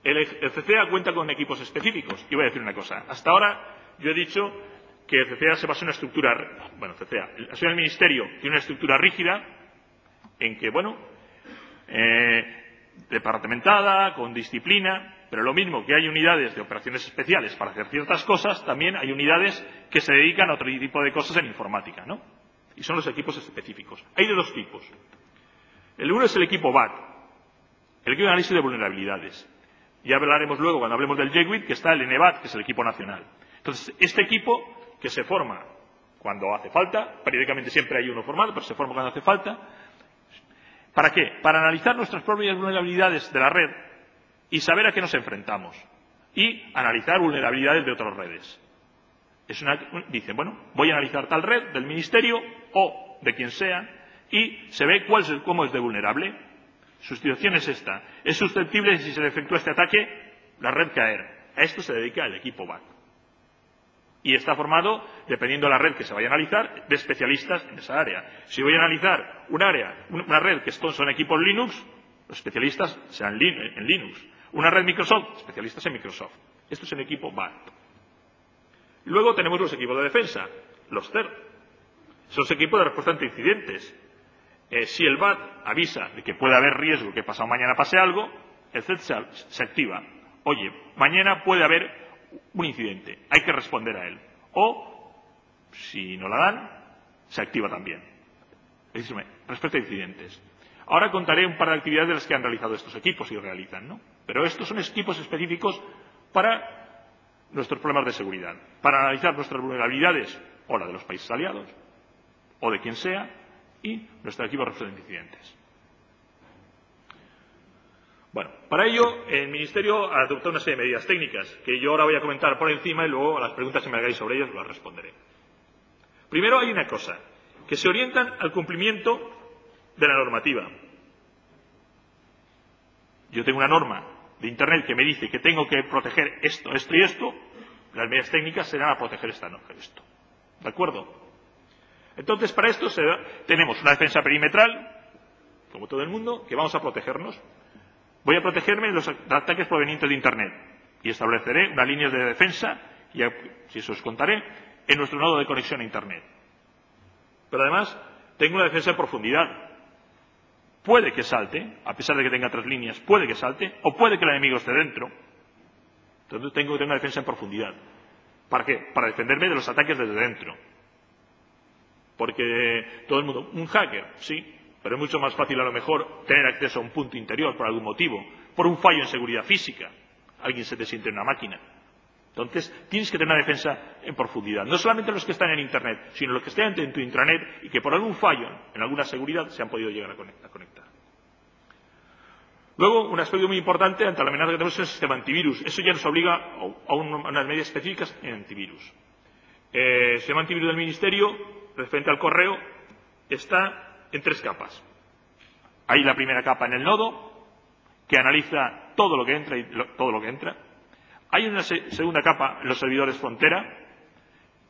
el CCEA cuenta con equipos específicos. Y voy a decir una cosa. Hasta ahora yo he dicho que el CCEA se basa en una estructura, el Ministerio tiene una estructura rígida en que, departamentada, con disciplina, pero lo mismo que hay unidades de operaciones especiales para hacer ciertas cosas, también hay unidades que se dedican a otro tipo de cosas en informática, ¿no? Y son los equipos específicos. Hay de dos tipos. El uno es el equipo BAT, el equipo de análisis de vulnerabilidades. Ya hablaremos luego, cuando hablemos del JEWIT, que está el NBAT, que es el equipo nacional. Entonces, este equipo, que se forma cuando hace falta, periódicamente siempre hay uno formado, pero se forma cuando hace falta. ¿Para qué? Para analizar nuestras propias vulnerabilidades de la red y saber a qué nos enfrentamos. Y analizar vulnerabilidades de otras redes. Dicen, bueno, voy a analizar tal red del ministerio o de quien sea y se ve cómo es de vulnerable. Su situación es esta. Es susceptible, si se le efectúa este ataque, la red caer. A esto se dedica el equipo BAT. Y está formado, dependiendo de la red que se vaya a analizar, de especialistas en esa área. Si voy a analizar una red que son equipos Linux, los especialistas serán en Linux. Una red Microsoft, especialistas en Microsoft. Esto es el equipo BAT. Luego tenemos los equipos de defensa, los CERT. Son los equipos de respuesta ante incidentes. Si el BAT avisa de que puede haber riesgo que pasado mañana pase algo, el CERT se activa. Oye, mañana puede haber un incidente, hay que responder a él. O, si no la dan, se activa también. Respecto a incidentes. Ahora contaré un par de actividades de las que han realizado estos equipos y realizan, ¿no? Pero estos son equipos específicos para nuestros problemas de seguridad, para analizar nuestras vulnerabilidades, o la de los países aliados, o de quien sea, y nuestro equipo de respuesta de incidentes. Bueno, para ello el Ministerio ha adoptado una serie de medidas técnicas que yo ahora voy a comentar por encima y luego a las preguntas que me hagáis sobre ellas las responderé. Primero hay una cosa, que se orientan al cumplimiento de la normativa. Yo tengo una norma de Internet que me dice que tengo que proteger esto, esto y esto, las medidas técnicas serán a proteger esto. ¿De acuerdo? Entonces, para esto tenemos una defensa perimetral, como todo el mundo, que vamos a protegernos. Voy a protegerme de los ataques provenientes de Internet y estableceré unas líneas de defensa, y si eso os contaré, en nuestro nodo de conexión a Internet. Pero además, tengo una defensa de profundidad. Puede que salte, a pesar de que tenga 3 líneas, puede que salte, o puede que el enemigo esté dentro. Entonces tengo que tener una defensa en profundidad. ¿Para qué? Para defenderme de los ataques desde dentro. Porque todo el mundo, un hacker, sí, pero es mucho más fácil a lo mejor tener acceso a un punto interior por algún motivo, por un fallo en seguridad física. Alguien se te siente en una máquina. Entonces, tienes que tener una defensa en profundidad. No solamente los que están en Internet, sino los que están en tu intranet y que por algún fallo en alguna seguridad se han podido llegar a conectar. Luego, un aspecto muy importante ante la amenaza que tenemos es el sistema antivirus. Eso ya nos obliga a unas medidas específicas en antivirus. El sistema antivirus del Ministerio, referente al correo, está en 3 capas. Hay la primera capa en el nodo, que analiza todo lo que entra y todo lo que entra. Hay una segunda capa en los servidores frontera,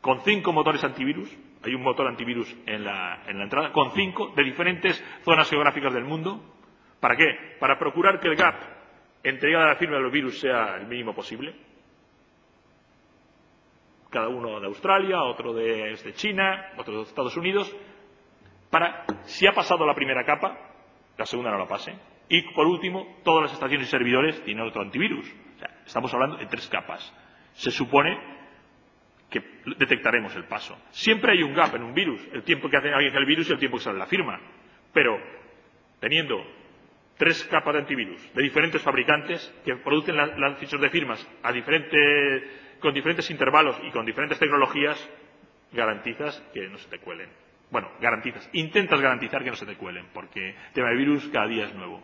con 5 motores antivirus. Hay un motor antivirus en la entrada, con 5 de diferentes zonas geográficas del mundo. ¿Para qué? Para procurar que el gap entre llegada a la firma de los virus sea el mínimo posible. Cada uno de Australia, otro de China, otro de Estados Unidos. Para, si ha pasado la primera capa, la segunda no la pase. Y, por último, todas las estaciones y servidores tienen otro antivirus. O sea, estamos hablando de 3 capas. Se supone que detectaremos el paso. Siempre hay un gap en un virus, el tiempo que hace alguien el virus y el tiempo que sale la firma. Pero, teniendo 3 capas de antivirus de diferentes fabricantes que producen las fichas de firmas con diferentes intervalos y con diferentes tecnologías, garantizas que no se te cuelen. Bueno, intentas garantizar que no se te cuelen, porque el tema de virus cada día es nuevo.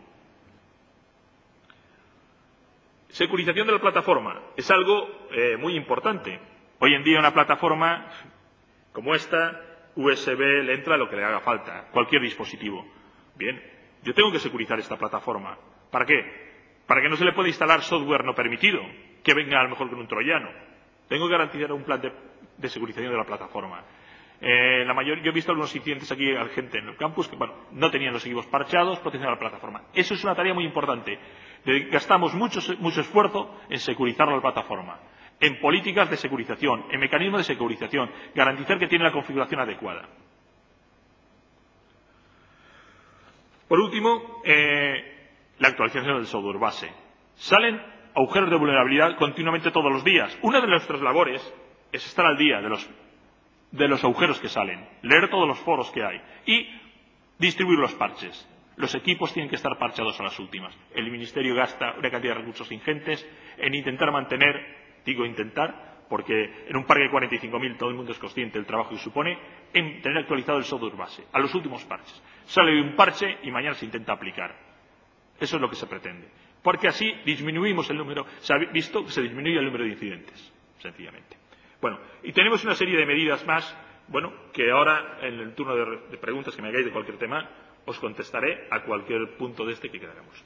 Securización de la plataforma es algo muy importante. Hoy en día una plataforma como esta, USB, le entra lo que le haga falta, cualquier dispositivo. Bien, yo tengo que securizar esta plataforma. ¿Para qué? Para que no se le pueda instalar software no permitido, que venga a lo mejor con un troyano. Tengo que garantizar un plan de securización de la plataforma. Yo he visto algunos incidentes aquí a gente en el campus que no tenían los equipos parchados, protegiendo la plataforma. Eso es una tarea muy importante. Gastamos mucho esfuerzo en securizar la plataforma, en políticas de securización, en mecanismos de securización, garantizar que tiene la configuración adecuada. Por último, la actualización del software base. Salen agujeros de vulnerabilidad continuamente todos los días. Una de nuestras labores es estar al día de los agujeros que salen, leer todos los foros que hay y distribuir los parches. Los equipos tienen que estar parchados a las últimas. El Ministerio gasta una cantidad de recursos ingentes en intentar mantener, digo intentar, porque en un parque de 45.000 todo el mundo es consciente del trabajo que supone, en tener actualizado el software base, a los últimos parches. Sale un parche y mañana se intenta aplicar. Eso es lo que se pretende. Porque así disminuimos el número, se ha visto que se disminuye el número de incidentes, sencillamente. Bueno, y tenemos una serie de medidas más, bueno, que ahora en el turno de preguntas que me hagáis de cualquier tema, os contestaré a cualquier punto de este que queramos.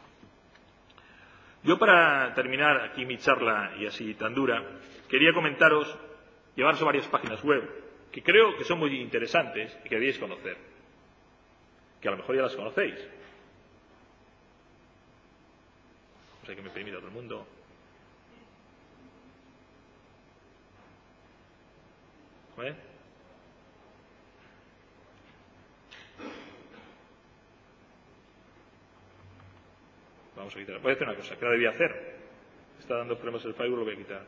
Yo, para terminar aquí mi charla y así tan dura, quería comentaros, llevaros a varias páginas web que creo que son muy interesantes y que debéis conocer, que a lo mejor ya las conocéis. No sé que me permita todo el mundo. ¿Eh? Vamos a quitar. Voy a hacer una cosa, que la debía hacer. Está dando problemas el Facebook, lo voy a quitar.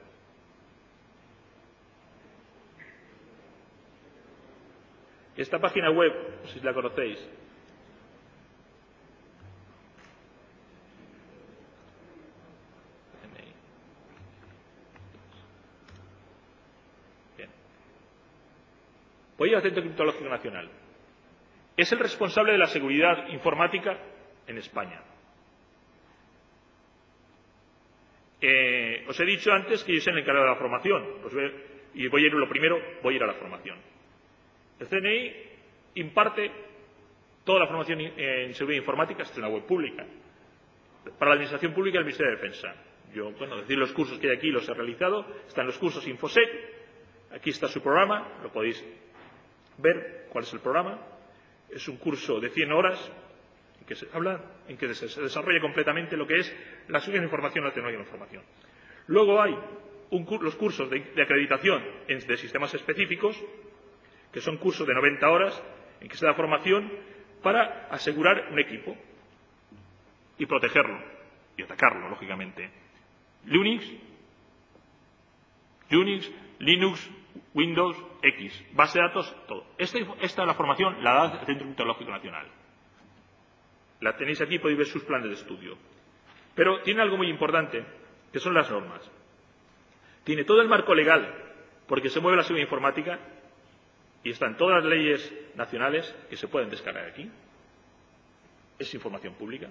Esta página web, no sé si la conocéis. Bien. Voy al Centro Criptológico Nacional. Es el responsable de la seguridad informática en España. Os he dicho antes que yo soy el encargado de la formación. Y voy a ir lo primero, voy a ir a la formación. El CNI imparte toda la formación en seguridad informática, esta es una web pública, para la Administración Pública del Ministerio de Defensa. Yo, decir los cursos que hay aquí los he realizado, están los cursos Infosec, aquí está su programa, lo podéis ver cuál es el programa. Es un curso de 100 horas en que se habla, en que se desarrolla completamente lo que es la seguridad de información y la tecnología de la información. Luego hay los cursos de acreditación de sistemas específicos, que son cursos de 90 horas en que se da formación para asegurar un equipo y protegerlo y atacarlo, lógicamente. Unix, Linux, Windows, X, base de datos, todo. Esta es la formación, la da el Centro Criptológico Nacional. La tenéis aquí, podéis ver sus planes de estudio. Pero tiene algo muy importante, que son las normas. Tiene todo el marco legal, porque se mueve la seguridad informática, y están todas las leyes nacionales que se pueden descargar aquí. Es información pública.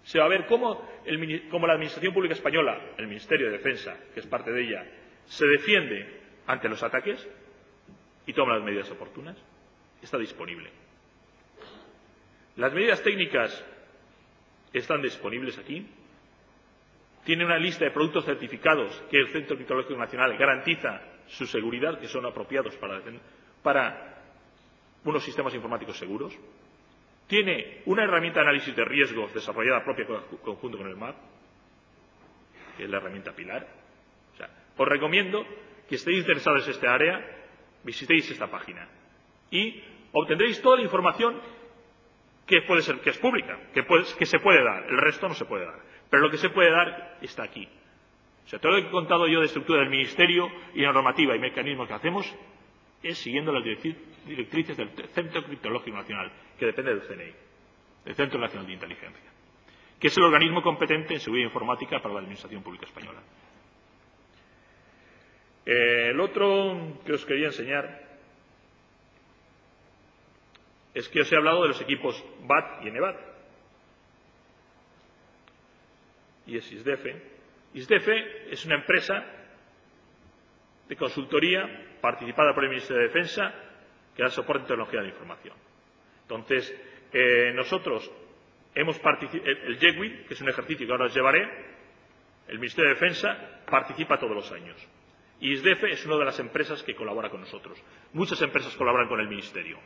Se va a ver cómo la Administración Pública Española, el Ministerio de Defensa, que es parte de ella, se defiende ante los ataques y toma las medidas oportunas. Está disponible. Las medidas técnicas están disponibles aquí. Tiene una lista de productos certificados que el Centro Criptológico Nacional garantiza su seguridad, que son apropiados para unos sistemas informáticos seguros. Tiene una herramienta de análisis de riesgos desarrollada propia conjunto con el MAP, que es la herramienta Pilar. O sea, os recomiendo que estéis interesados en esta área, visitéis esta página y obtendréis toda la información que puede ser, que es pública, que se puede dar. El resto no se puede dar. Pero lo que se puede dar está aquí. O sea, todo lo que he contado yo de estructura del Ministerio y la normativa y mecanismos que hacemos es siguiendo las directrices del Centro Criptológico Nacional, que depende del CNI, del Centro Nacional de Inteligencia, que es el organismo competente en seguridad informática para la Administración Pública Española. El otro que os quería enseñar es que os he hablado de los equipos BAT y NEBAT. Y es ISDEFE. ISDEFE es una empresa de consultoría participada por el Ministerio de Defensa que da soporte en tecnología de la información. Entonces, nosotros hemos participado, el JECWI, que es un ejercicio que ahora os llevaré, el Ministerio de Defensa participa todos los años. Y ISDEFE es una de las empresas que colabora con nosotros. Muchas empresas colaboran con el Ministerio,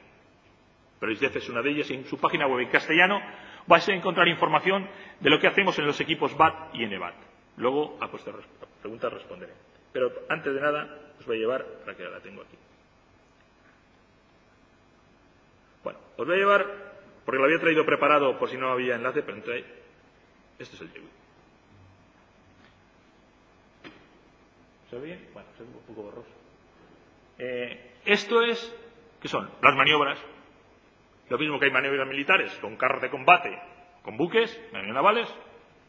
pero ISDEFE es una de ellas y en su página web en castellano vais a encontrar información de lo que hacemos en los equipos BAT y NEBAT. Luego, a vuestras preguntas responderé. Pero antes de nada, os voy a llevar, para que la tengo aquí. Bueno, os voy a llevar porque lo había traído preparado por si no había enlace, pero entre... Este es el Jegwid. ¿Se ve bien? Bueno, se ve un poco borroso. Esto es... ¿Qué son? Las maniobras. Lo mismo que hay maniobras militares con carros de combate, con buques, maniobras navales,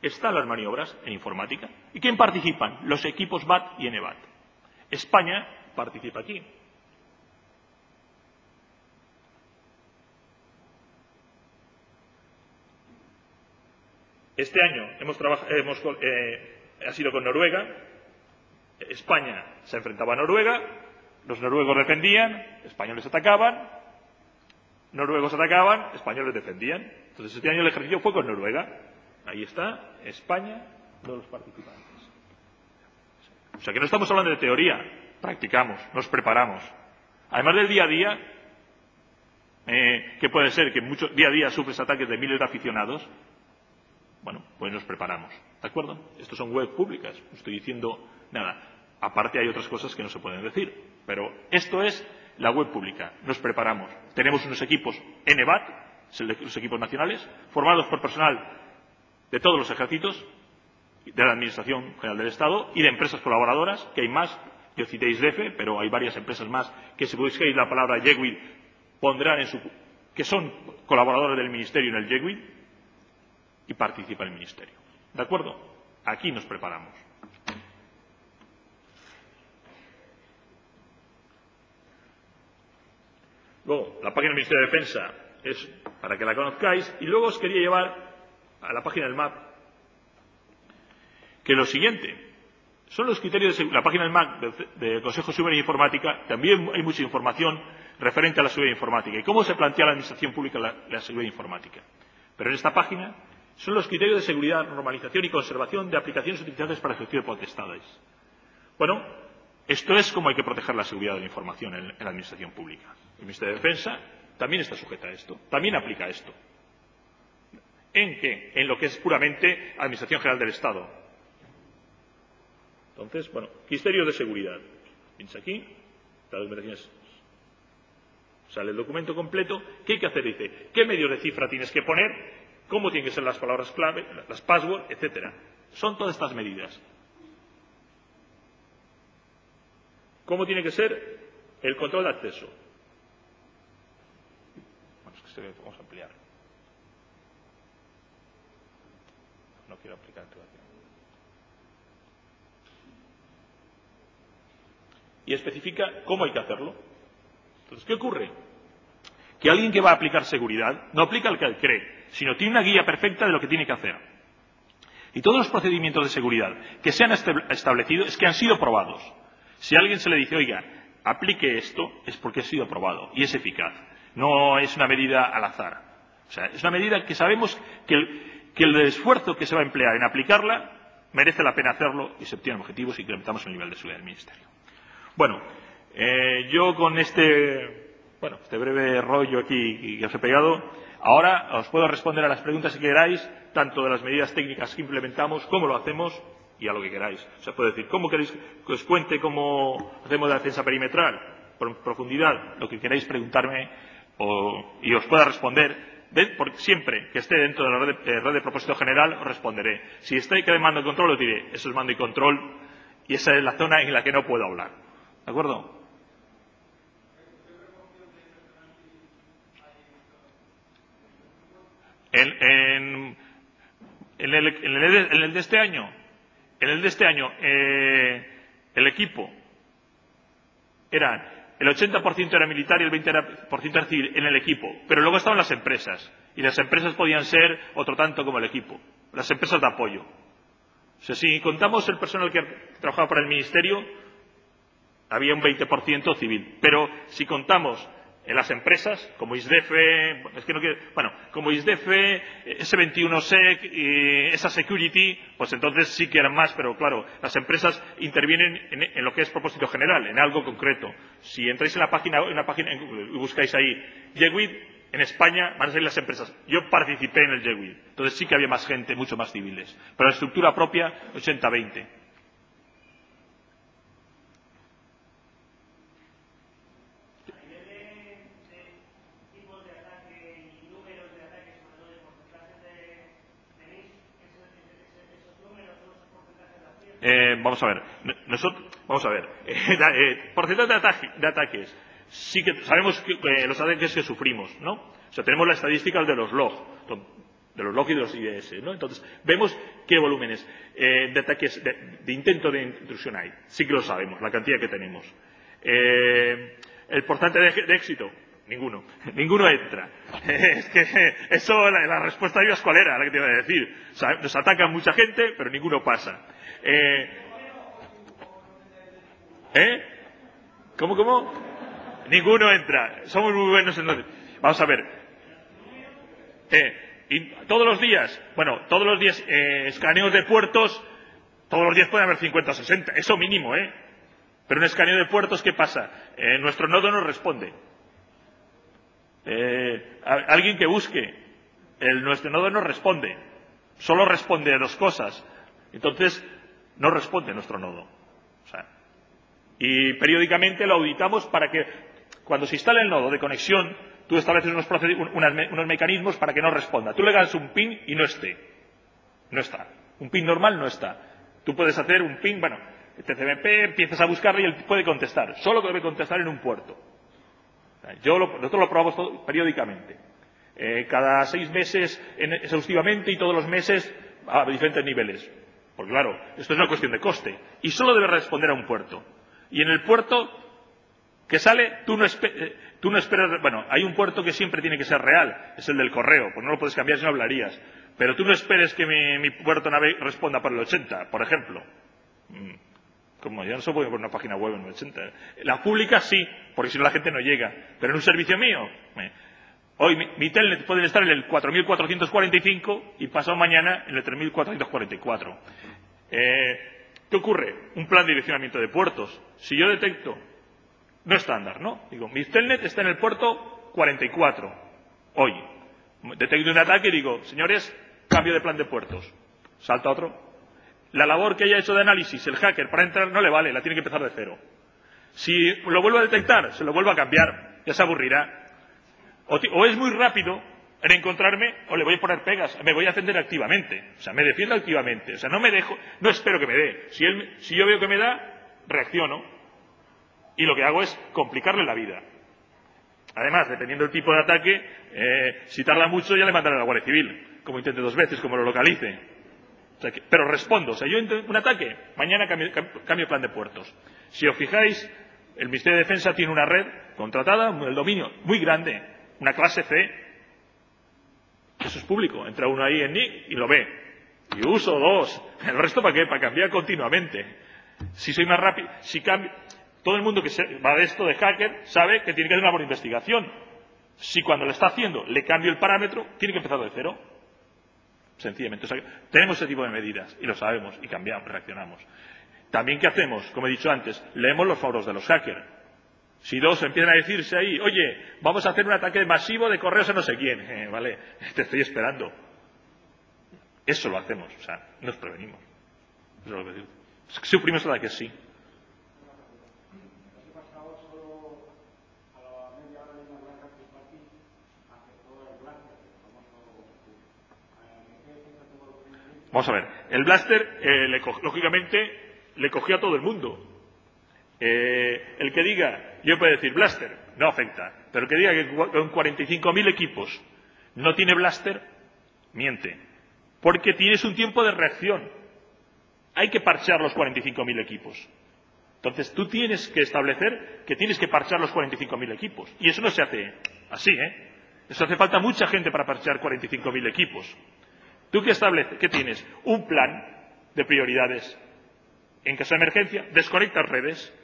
están las maniobras en informática. ¿Y quién participan? Los equipos BAT y NBAT. España participa aquí. Este año ha sido con Noruega. España se enfrentaba a Noruega, los noruegos defendían, españoles atacaban, noruegos atacaban, españoles defendían. Entonces este año el ejercicio fue con Noruega. Ahí está, España, todos los participantes. O sea que no estamos hablando de teoría, practicamos, nos preparamos. Además del día a día, que puede ser que día a día sufres ataques de miles de aficionados, bueno, pues nos preparamos, ¿de acuerdo? Estos son webs públicas, no estoy diciendo nada. Aparte hay otras cosas que no se pueden decir, pero esto es la web pública, nos preparamos. Tenemos unos equipos NBAT, los equipos nacionales, formados por personal de todos los ejércitos, de la Administración General del Estado y de empresas colaboradoras, que hay más. Yo cité ISDEFE, pero hay varias empresas más que, si busquéis la palabra Jegwid, pondrán que son colaboradores del Ministerio en el Jegwid y participa el Ministerio. ¿De acuerdo? Aquí nos preparamos. Luego, la página del Ministerio de Defensa es para que la conozcáis, y luego os quería llevar a la página del MAP, que lo siguiente son los criterios de la página del MAC del Consejo Superior de Informática. También hay mucha información referente a la seguridad informática y cómo se plantea la Administración Pública la seguridad informática. Pero en esta página son los criterios de seguridad, normalización y conservación de aplicaciones utilizadas para ejercicio de potestades. Bueno, esto es cómo hay que proteger la seguridad de la información en la Administración Pública. El Ministerio de Defensa también está sujeta a esto, también aplica esto. ¿En qué? En lo que es puramente Administración General del Estado. Entonces, bueno, criterios de seguridad. Pincha aquí, las documentaciones. Sale el documento completo. ¿Qué hay que hacer? Dice, ¿qué medios de cifra tienes que poner? ¿Cómo tienen que ser las palabras clave, las passwords, etcétera? Son todas estas medidas. ¿Cómo tiene que ser el control de acceso? Bueno, es que vamos a ampliar. No quiero aplicar activación. Y especifica cómo hay que hacerlo. Entonces, ¿qué ocurre? Que alguien que va a aplicar seguridad no aplica el que él cree, sino tiene una guía perfecta de lo que tiene que hacer. Y todos los procedimientos de seguridad que se han establecido es que han sido probados. Si a alguien se le dice, oiga, aplique esto, es porque ha sido probado y es eficaz. No es una medida al azar. O sea, es una medida que sabemos que el esfuerzo que se va a emplear en aplicarla merece la pena hacerlo y se obtienen objetivos y incrementamos el nivel de seguridad del Ministerio. Bueno, yo con este breve rollo aquí que os he pegado, ahora os puedo responder a las preguntas que queráis, tanto de las medidas técnicas que implementamos, cómo lo hacemos y a lo que queráis. O sea, puedo decir, ¿cómo queréis que os cuente cómo hacemos la defensa perimetral? Por profundidad, lo que queráis preguntarme y os pueda responder. Porque siempre que esté dentro de la red de propósito general os responderé. Si estoy que de mando y control os diré, eso es mando y control y esa es la zona en la que no puedo hablar. ¿De acuerdo? En el de este año, el equipo eran el 80% era militar y el 20% era civil en el equipo, pero luego estaban las empresas y las empresas podían ser otro tanto como el equipo, las empresas de apoyo. O sea, si contamos el personal que trabajaba para el Ministerio, había un 20% civil. Pero si contamos en las empresas, como ISDEFE, como ISDEFE, S21SEC, esa Security, pues entonces sí que eran más, pero claro, las empresas intervienen en lo que es propósito general, en algo concreto. Si entráis en una página y buscáis ahí Jegwid, en España van a salir las empresas. Yo participé en el Jegwid, entonces sí que había más gente, mucho más civiles. Pero la estructura propia, 80-20. Vamos a ver. Porcentaje de ataques. Sí que sabemos los ataques que sufrimos, ¿no? O sea, tenemos las estadísticas de los log y de los IDS, ¿no? Entonces, vemos qué volúmenes de ataques, de intento de intrusión hay. Sí que lo sabemos, la cantidad que tenemos. El porcentaje de éxito, ninguno. Ninguno entra. Es que eso, la respuesta de ellos, ¿cuál era? La que te iba a decir. O sea, nos atacan mucha gente, pero ninguno pasa. ¿Cómo? Ninguno entra. Somos muy buenos en... Vamos a ver. Y todos los días, escaneos de puertos, todos los días pueden haber 50 o 60, eso mínimo, Pero un escaneo de puertos, ¿qué pasa? Nuestro nodo no responde. Alguien que busque, nuestro nodo no responde. Solo responde a dos cosas. Entonces, no responde nuestro nodo. O sea, y periódicamente lo auditamos para que, cuando se instale el nodo de conexión, tú estableces unos mecanismos para que no responda. Tú le das un pin y no esté. No está. Un pin normal no está. Tú puedes hacer un pin, TCP, empiezas a buscarlo y él puede contestar. Solo debe contestar en un puerto. Nosotros lo probamos periódicamente. Cada 6 meses exhaustivamente y todos los meses a diferentes niveles. Porque claro, esto es una cuestión de coste. Y solo debe responder a un puerto. Y en el puerto que sale, tú no esperas... Bueno, hay un puerto que siempre tiene que ser real. Es el del correo. Pues no lo puedes cambiar si no hablarías. Pero tú no esperes que mi puerto responda para el 80, por ejemplo. Como ya no se puede poner una página web en el 80. La pública sí, porque si no la gente no llega. Pero en un servicio mío... Hoy mi telnet puede estar en el 4445 y pasado mañana en el 3444. ¿Qué ocurre? Un plan de direccionamiento de puertos. Si yo detecto, no estándar, ¿no? Digo, mi telnet está en el puerto 44. Hoy. Detecto un ataque y digo, señores, cambio de plan de puertos. Salta otro. La labor que haya hecho de análisis el hacker para entrar no le vale, la tiene que empezar de cero. Si lo vuelvo a detectar, se lo vuelvo a cambiar, ya se aburrirá. O es muy rápido en encontrarme, o le voy a poner pegas, me voy a atender activamente. O sea, me defiendo activamente. O sea, no espero que me dé. Si yo veo que me da, reacciono. Y lo que hago es complicarle la vida. Además, dependiendo del tipo de ataque, si tarda mucho ya le mandaré a la Guardia Civil. Como intente 2 veces, como lo localice. O sea, pero respondo. O sea, yo intento un ataque, mañana cambio plan de puertos. Si os fijáis, el Ministerio de Defensa tiene una red contratada, el dominio muy grande, una clase C. Eso es público. Entra uno ahí en NIC y lo ve. Y uso 2. ¿El resto para qué? Para cambiar continuamente. Si soy más rápido, si cambio... Todo el mundo que va de esto de hacker sabe que tiene que hacer una buena investigación. Si cuando lo está haciendo le cambio el parámetro, tiene que empezar de cero. Sencillamente. O sea, tenemos ese tipo de medidas y lo sabemos y cambiamos, reaccionamos. También, ¿qué hacemos? Como he dicho antes, leemos los foros de los hackers. Si 2 empiezan a decirse ahí, oye, vamos a hacer un ataque masivo de correos a no sé quién, vale, te estoy esperando. Eso lo hacemos, o sea, nos prevenimos. Eso es lo que digo. Sufrimos ataques, sí. Vamos a ver, el Blaster, lógicamente, le cogió a todo el mundo. El que diga, yo puedo decir Blaster, no afecta, pero el que diga que con 45.000 equipos no tiene Blaster, miente, porque tienes un tiempo de reacción. Hay que parchar los 45.000 equipos. Entonces tú tienes que establecer que tienes que parchar los 45.000 equipos. Y eso no se hace así, Eso hace falta mucha gente para parchar 45.000 equipos. ¿Tú qué estableces? ¿Qué tienes? Un plan de prioridades. En caso de emergencia, desconectas redes.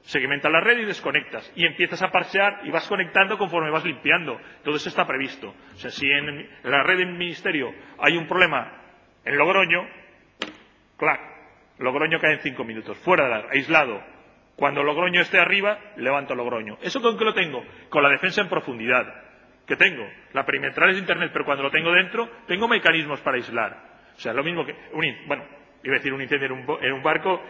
Segmentas la red y desconectas. Y empiezas a parchear y vas conectando conforme vas limpiando. Todo eso está previsto. O sea, si en la red del Ministerio hay un problema en Logroño, clac, Logroño cae en 5 minutos. Fuera, aislado. Cuando Logroño esté arriba, levanto Logroño. ¿Eso con qué lo tengo? Con la defensa en profundidad. ¿Qué tengo? La perimetral es Internet, pero cuando lo tengo dentro, tengo mecanismos para aislar. O sea, es lo mismo que... iba a decir un incendio en un barco,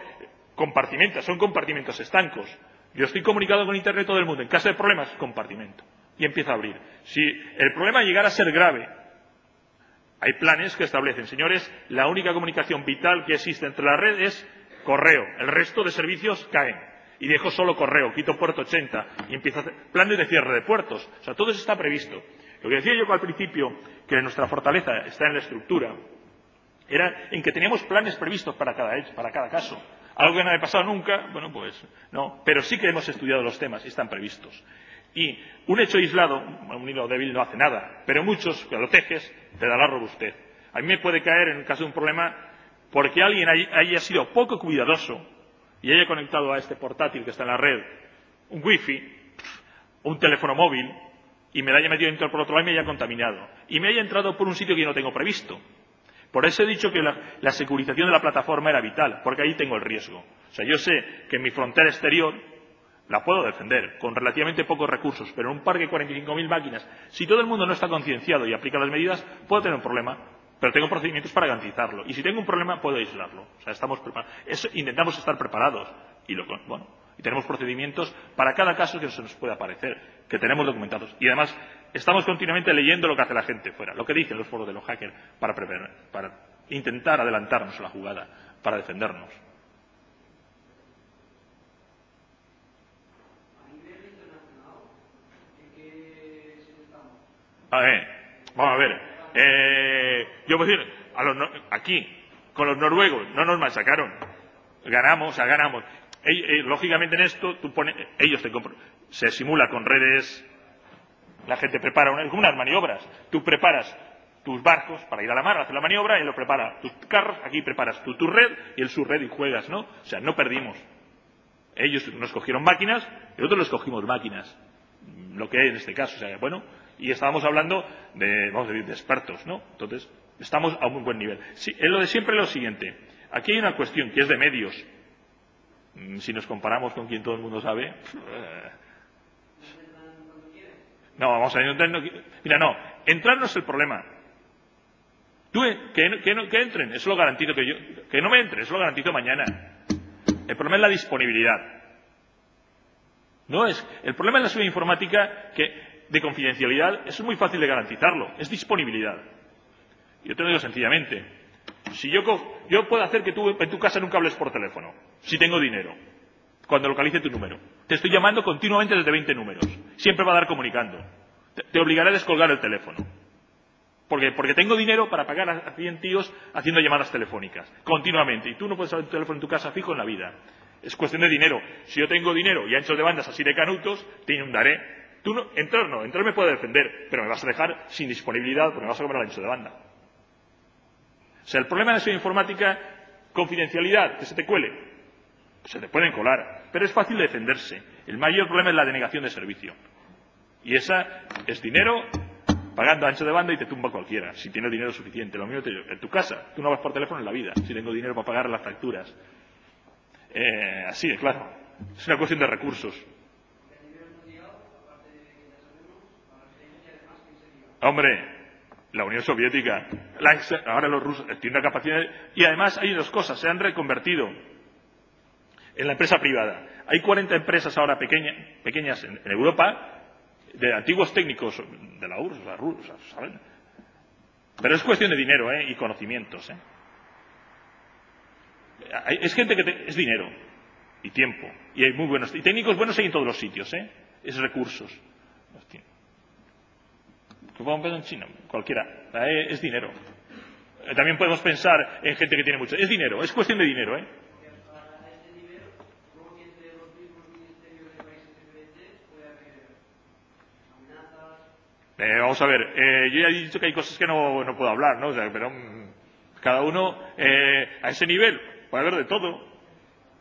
son compartimentos estancos. Yo estoy comunicado con Internet todo el mundo. En caso de problemas, compartimento. Y empieza a abrir. Si el problema llegara a ser grave, Hay planes que establecen, señores, la única comunicación vital que existe entre la red es correo. El resto de servicios caen. Y dejo solo correo, quito puerto 80 y empiezo a hacer planes de cierre de puertos. O sea, todo eso está previsto. Lo que decía yo al principio, que nuestra fortaleza está en la estructura, era en que teníamos planes previstos para cada caso. Algo que no había pasado nunca, bueno, pues no. Pero sí que hemos estudiado los temas y están previstos. Y un hecho aislado, un hilo débil no hace nada, pero muchos, que lo tejes, te da la robustez. A mí me puede caer en el caso de un problema porque alguien haya sido poco cuidadoso y haya conectado a este portátil que está en la red un wifi, un teléfono móvil, y me la haya metido dentro por otro lado y me haya contaminado. Y me haya entrado por un sitio que yo no tengo previsto. Por eso he dicho que la securización de la plataforma era vital, porque ahí tengo el riesgo. O sea, yo sé que en mi frontera exterior la puedo defender con relativamente pocos recursos, pero en un parque de 45.000 máquinas, si todo el mundo no está concienciado y aplica las medidas, puedo tener un problema, pero tengo procedimientos para garantizarlo. Y si tengo un problema, puedo aislarlo. O sea, estamos preparados. Intentamos estar preparados y tenemos procedimientos para cada caso que se nos pueda aparecer, que tenemos documentados. Y además, estamos continuamente leyendo lo que hace la gente fuera, lo que dicen los foros de los hackers, para intentar adelantarnos a la jugada, para defendernos. Vamos a ver. Yo puedo decir, aquí, con los noruegos, no nos machacaron. Ganamos. Lógicamente en esto, ellos se simula con redes, la gente prepara unas maniobras. Tú preparas tus barcos para ir a la mar, hacer la maniobra, y lo prepara. Tus carros, aquí preparas tu red y el subred y juegas, ¿no? O sea, no perdimos. Ellos nos cogieron máquinas y nosotros les cogimos máquinas. Lo que hay en este caso, o sea, bueno, y estábamos hablando de expertos, ¿no? Entonces, estamos a un muy buen nivel. Sí, lo de siempre es lo siguiente. Aquí hay una cuestión que es de medios. Si nos comparamos con quien todo el mundo sabe. No, vamos a ver. Mira, no. Entrar no es el problema. Que entren, eso lo garantizo que no me entren, eso lo garantizo mañana. El problema es la disponibilidad. El problema en la seguridad informática de confidencialidad es muy fácil de garantizarlo, es disponibilidad. Yo te lo digo sencillamente. Si yo puedo hacer que tú en tu casa nunca hables por teléfono, si tengo dinero, cuando localice tu número. Te estoy llamando continuamente desde 20 números. Siempre va a dar comunicando. Te obligaré a descolgar el teléfono. Porque tengo dinero para pagar a 100 tíos haciendo llamadas telefónicas, continuamente. Y tú no puedes usar tu teléfono en tu casa fijo en la vida. Es cuestión de dinero. Si yo tengo dinero y anchos de bandas así de canutos, te inundaré. Entrar me puede defender, pero me vas a dejar sin disponibilidad porque me vas a comer el ancho de banda. O sea, el problema de la seguridad informática, confidencialidad, que se te cuele. Se te pueden colar, pero es fácil defenderse. El mayor problema es la denegación de servicio. Y esa es dinero pagando ancho de banda y te tumba cualquiera, si tienes dinero suficiente. Lo mismo en tu casa. Tú no vas por teléfono en la vida, si tengo dinero para pagar las facturas. Así de claro. Es una cuestión de recursos. Hombre, la Unión Soviética, ahora los rusos tienen una capacidad. Y además hay dos cosas, se han reconvertido en la empresa privada. Hay 40 empresas ahora pequeñas en Europa, de antiguos técnicos de la URSS, ¿saben? Pero es cuestión de dinero y conocimientos. Es gente es dinero y tiempo. Y hay muy buenos. Y técnicos buenos hay en todos los sitios. Es recursos. ¿Qué podemos ver en China? Cualquiera. Es dinero. También podemos pensar en gente que tiene mucho. Es dinero. Es cuestión de dinero. Vamos a ver. Yo ya he dicho que hay cosas que no puedo hablar, ¿no? O sea, pero cada uno a ese nivel puede haber de todo.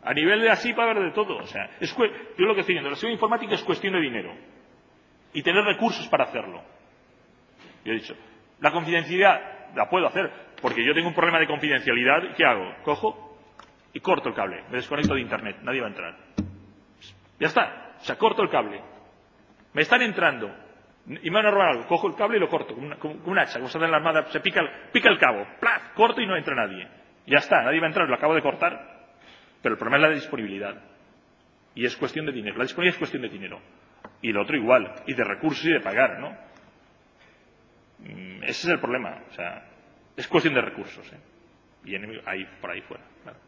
A nivel de así puede haber de todo. O sea, yo lo que estoy diciendo, la seguridad informática es cuestión de dinero y tener recursos para hacerlo. Yo he dicho, la confidencialidad la puedo hacer porque yo tengo un problema de confidencialidad. ¿Qué hago? Cojo y corto el cable, me desconecto de internet, nadie va a entrar. Ya está, o sea, corto el cable. Me están entrando y me van a robar algo, cojo el cable y lo corto con un hacha, como se hace en la armada, se pica el cabo, ¡plaf!, corto y no entra nadie. Ya está, nadie va a entrar, lo acabo de cortar. Pero el problema es la disponibilidad. Y es cuestión de dinero. La disponibilidad es cuestión de dinero. Y lo otro igual. Y de recursos y de pagar, ¿no? Ese es el problema. O sea, Es cuestión de recursos, ¿eh? Y ahí, por ahí fuera, claro.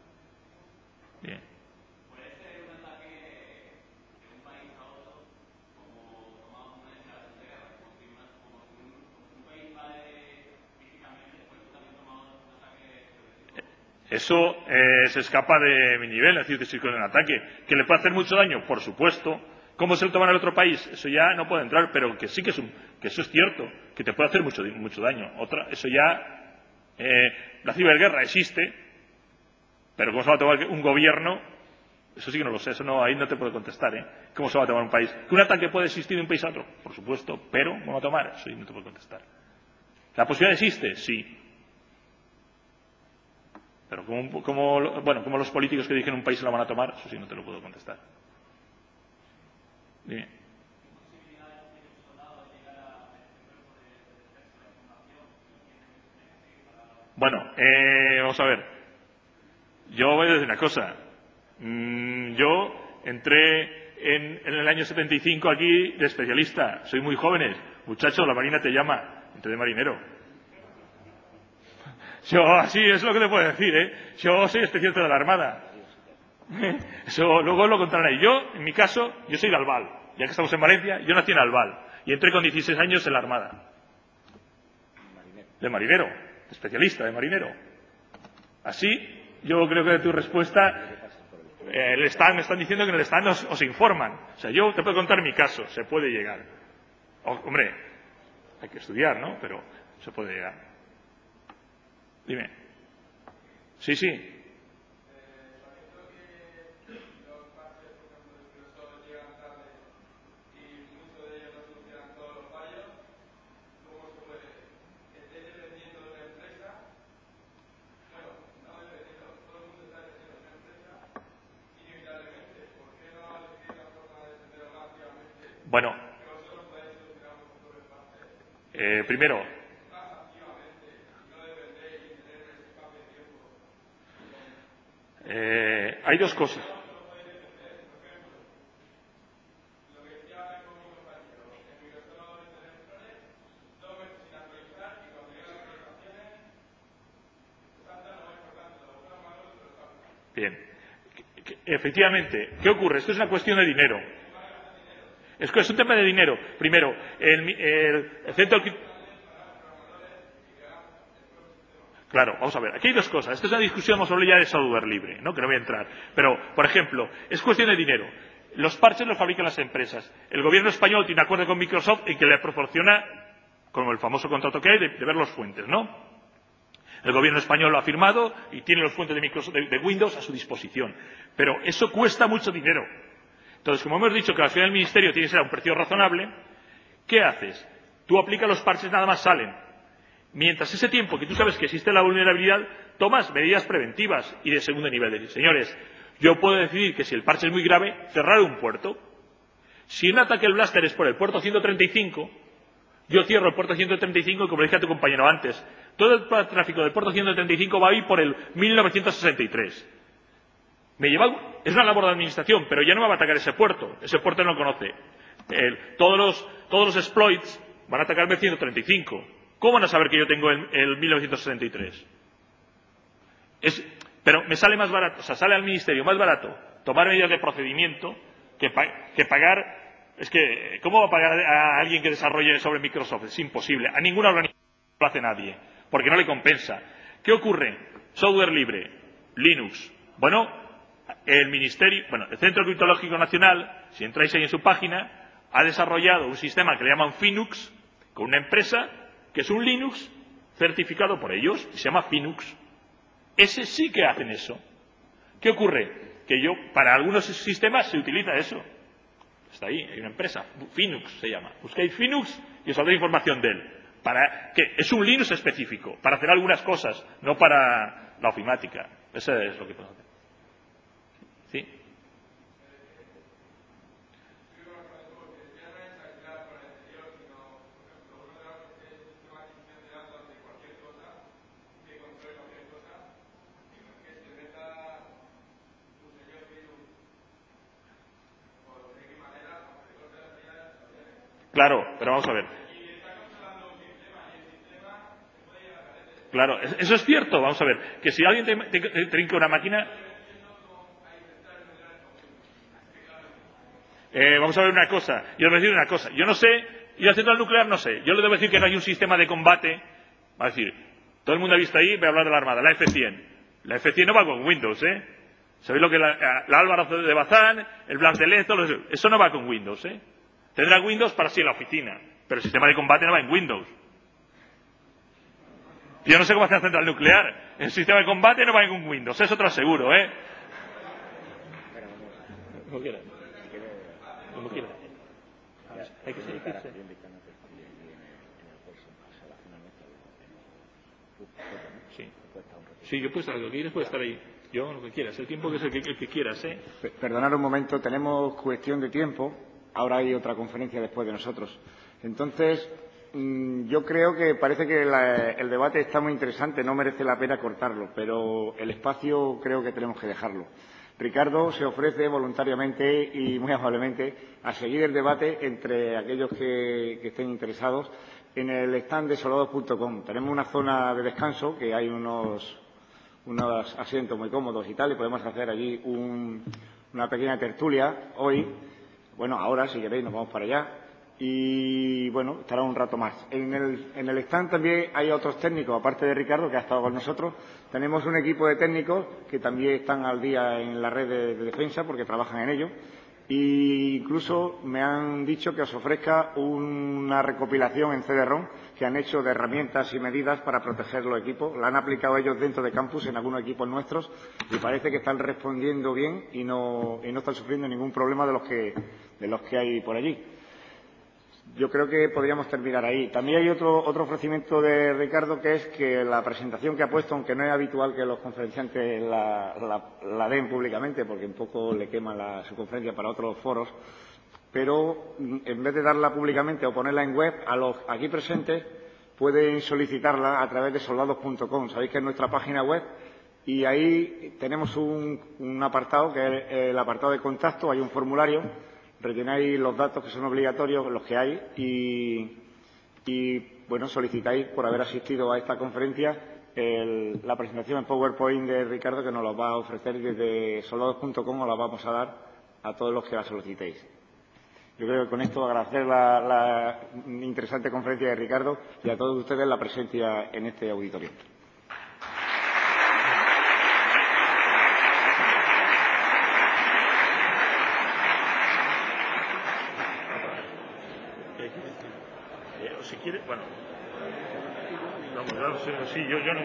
Bien. Eso se escapa de mi nivel, es decir, de si con un ataque. ¿Que le puede hacer mucho daño? Por supuesto. ¿Cómo se lo toman en otro país? Eso ya no puede entrar, pero que sí que eso es cierto, que te puede hacer mucho daño. Eso ya, la ciberguerra existe, pero ¿cómo se va a tomar un gobierno? Eso sí que no lo sé, eso no, ahí no te puedo contestar, ¿eh? ¿Cómo se va a tomar un país? ¿Que un ataque puede existir de un país a otro? Por supuesto, pero ¿cómo va a tomar? Eso sí no te puedo contestar. ¿La posibilidad existe? Sí. Pero como los políticos que dirigen un país se lo van a tomar, eso sí no te lo puedo contestar. Dime. Bueno, vamos a ver. Yo voy a decir una cosa. Yo entré en el año 75 aquí de especialista. Soy muy jóvenes. Muchacho, la Marina te llama. Entré de marinero. Yo, así es lo que te puedo decir, ¿eh? Yo soy especialista de la Armada. Eso luego lo contarán ahí. Yo, en mi caso, yo soy de Albal. Ya que estamos en Valencia, yo nací en Albal. Y entré con 16 años en la Armada. De marinero. De especialista, de marinero. Así, yo creo que de tu respuesta, me están diciendo que en el Estado os informan. O sea, yo te puedo contar mi caso. Se puede llegar. Hombre, hay que estudiar, ¿no? Pero se puede llegar. Dime. Sí, sí. Bueno, primero, hay dos cosas. Bien. Efectivamente, ¿qué ocurre? Esto es una cuestión de dinero. Es un tema de dinero. Primero, el centro... Claro, vamos a ver. Aquí hay dos cosas. Esta es una discusión, vamos a hablar ya de software libre, ¿no? Que no voy a entrar. Pero, por ejemplo, es cuestión de dinero. Los parches los fabrican las empresas. El gobierno español tiene un acuerdo con Microsoft en que le proporciona, como el famoso contrato que hay, de ver los fuentes, ¿no? El gobierno español lo ha firmado y tiene los fuentes de Microsoft, de Windows a su disposición. Pero eso cuesta mucho dinero. Entonces, como hemos dicho que la ciudad del ministerio tiene que ser a un precio razonable, ¿qué haces? Tú aplicas los parches, nada más salen. Mientras ese tiempo que tú sabes que existe la vulnerabilidad, tomas medidas preventivas y de segundo nivel. Decir, señores, yo puedo decidir que si el parche es muy grave, cerrar un puerto. Si un ataque al Blaster es por el puerto 135, yo cierro el puerto 135 y, como le dije a tu compañero antes, todo el tráfico del puerto 135 va a ir por el 1963. Es una labor de administración, pero ya no me va a atacar ese puerto. Ese puerto no lo conoce. Todos los exploits van a atacarme el 135. ¿Cómo van a saber que yo tengo el 1963? Pero me sale más barato, o sea, sale al ministerio más barato tomar medidas de procedimiento que pagar. Es que, ¿cómo va a pagar a alguien que desarrolle sobre Microsoft? Es imposible. A ninguna organización lo hace nadie, porque no le compensa. ¿Qué ocurre? Software libre, Linux. Bueno, el Centro Criptológico Nacional, si entráis ahí en su página, ha desarrollado un sistema que le llaman Finux, con una empresa que es un Linux certificado por ellos, y se llama Finux. Ese sí que hacen eso. ¿Qué ocurre? Que para algunos sistemas se utiliza eso. Está ahí, hay una empresa, Finux se llama. Buscáis Finux y os saldrá información de él. Es un Linux específico, para hacer algunas cosas, no para la ofimática. Eso es lo que podemos hacer. ¿Sí? Claro, pero vamos a ver. Claro, eso es cierto. Vamos a ver, que si alguien te trinca una máquina... vamos a ver una cosa. Yo le voy a decir una cosa. Yo no sé, y la central nuclear no sé. Yo le debo decir que no hay un sistema de combate. Va a decir, todo el mundo ha visto ahí, voy a hablar de la Armada, la F-100. La F-100 no va con Windows, ¿eh? ¿Sabéis lo que la Álvaro de Bazán, el Blas de Lezo? Eso no va con Windows, ¿eh? Tendrá Windows para sí en la oficina, pero el sistema de combate no va en Windows. Yo no sé cómo hace la central nuclear. El sistema de combate no va en Windows, eso te lo aseguro, ¿eh? Como quiera. Como quiera. Hay que seguirse. Sí. Sí, yo puedo estar, lo que quieras puede estar ahí. Yo, lo que quieras, el tiempo que es el que quieras, ¿eh? Perdonad un momento, tenemos cuestión de tiempo. Ahora hay otra conferencia después de nosotros. Entonces, yo creo que parece que el debate está muy interesante, no merece la pena cortarlo, pero el espacio creo que tenemos que dejarlo. Ricardo se ofrece voluntariamente y muy amablemente a seguir el debate entre aquellos que estén interesados en el stand de soldados.com. Tenemos una zona de descanso, que hay unos asientos muy cómodos y tal, y podemos hacer allí una pequeña tertulia hoy. Bueno, ahora, si queréis, nos vamos para allá. Y, bueno, estará un rato más. En el stand también hay otros técnicos, aparte de Ricardo, que ha estado con nosotros. Tenemos un equipo de técnicos que también están al día en la red de defensa, porque trabajan en ello. Y incluso me han dicho que os ofrezca una recopilación en CD-ROM que han hecho de herramientas y medidas para proteger los equipos. La han aplicado ellos dentro de campus en algunos equipos nuestros y parece que están respondiendo bien y no están sufriendo ningún problema de los que hay por allí. Yo creo que podríamos terminar ahí. También hay otro ofrecimiento de Ricardo, que es que la presentación que ha puesto, aunque no es habitual que los conferenciantes la den públicamente, porque un poco le quema su conferencia para otros foros, pero en vez de darla públicamente o ponerla en web, a los aquí presentes pueden solicitarla a través de soldados.com. Sabéis que es nuestra página web y ahí tenemos un apartado, que es el apartado de contacto, hay un formulario. Rellenáis los datos que son obligatorios, los que hay, y bueno, solicitáis por haber asistido a esta conferencia la presentación en PowerPoint de Ricardo, que nos lo va a ofrecer desde soldados.com, os la vamos a dar a todos los que la solicitéis. Yo creo que con esto agradecer la interesante conferencia de Ricardo y a todos ustedes la presencia en este auditorio. Si quiere, bueno, vamos, sí, yo no.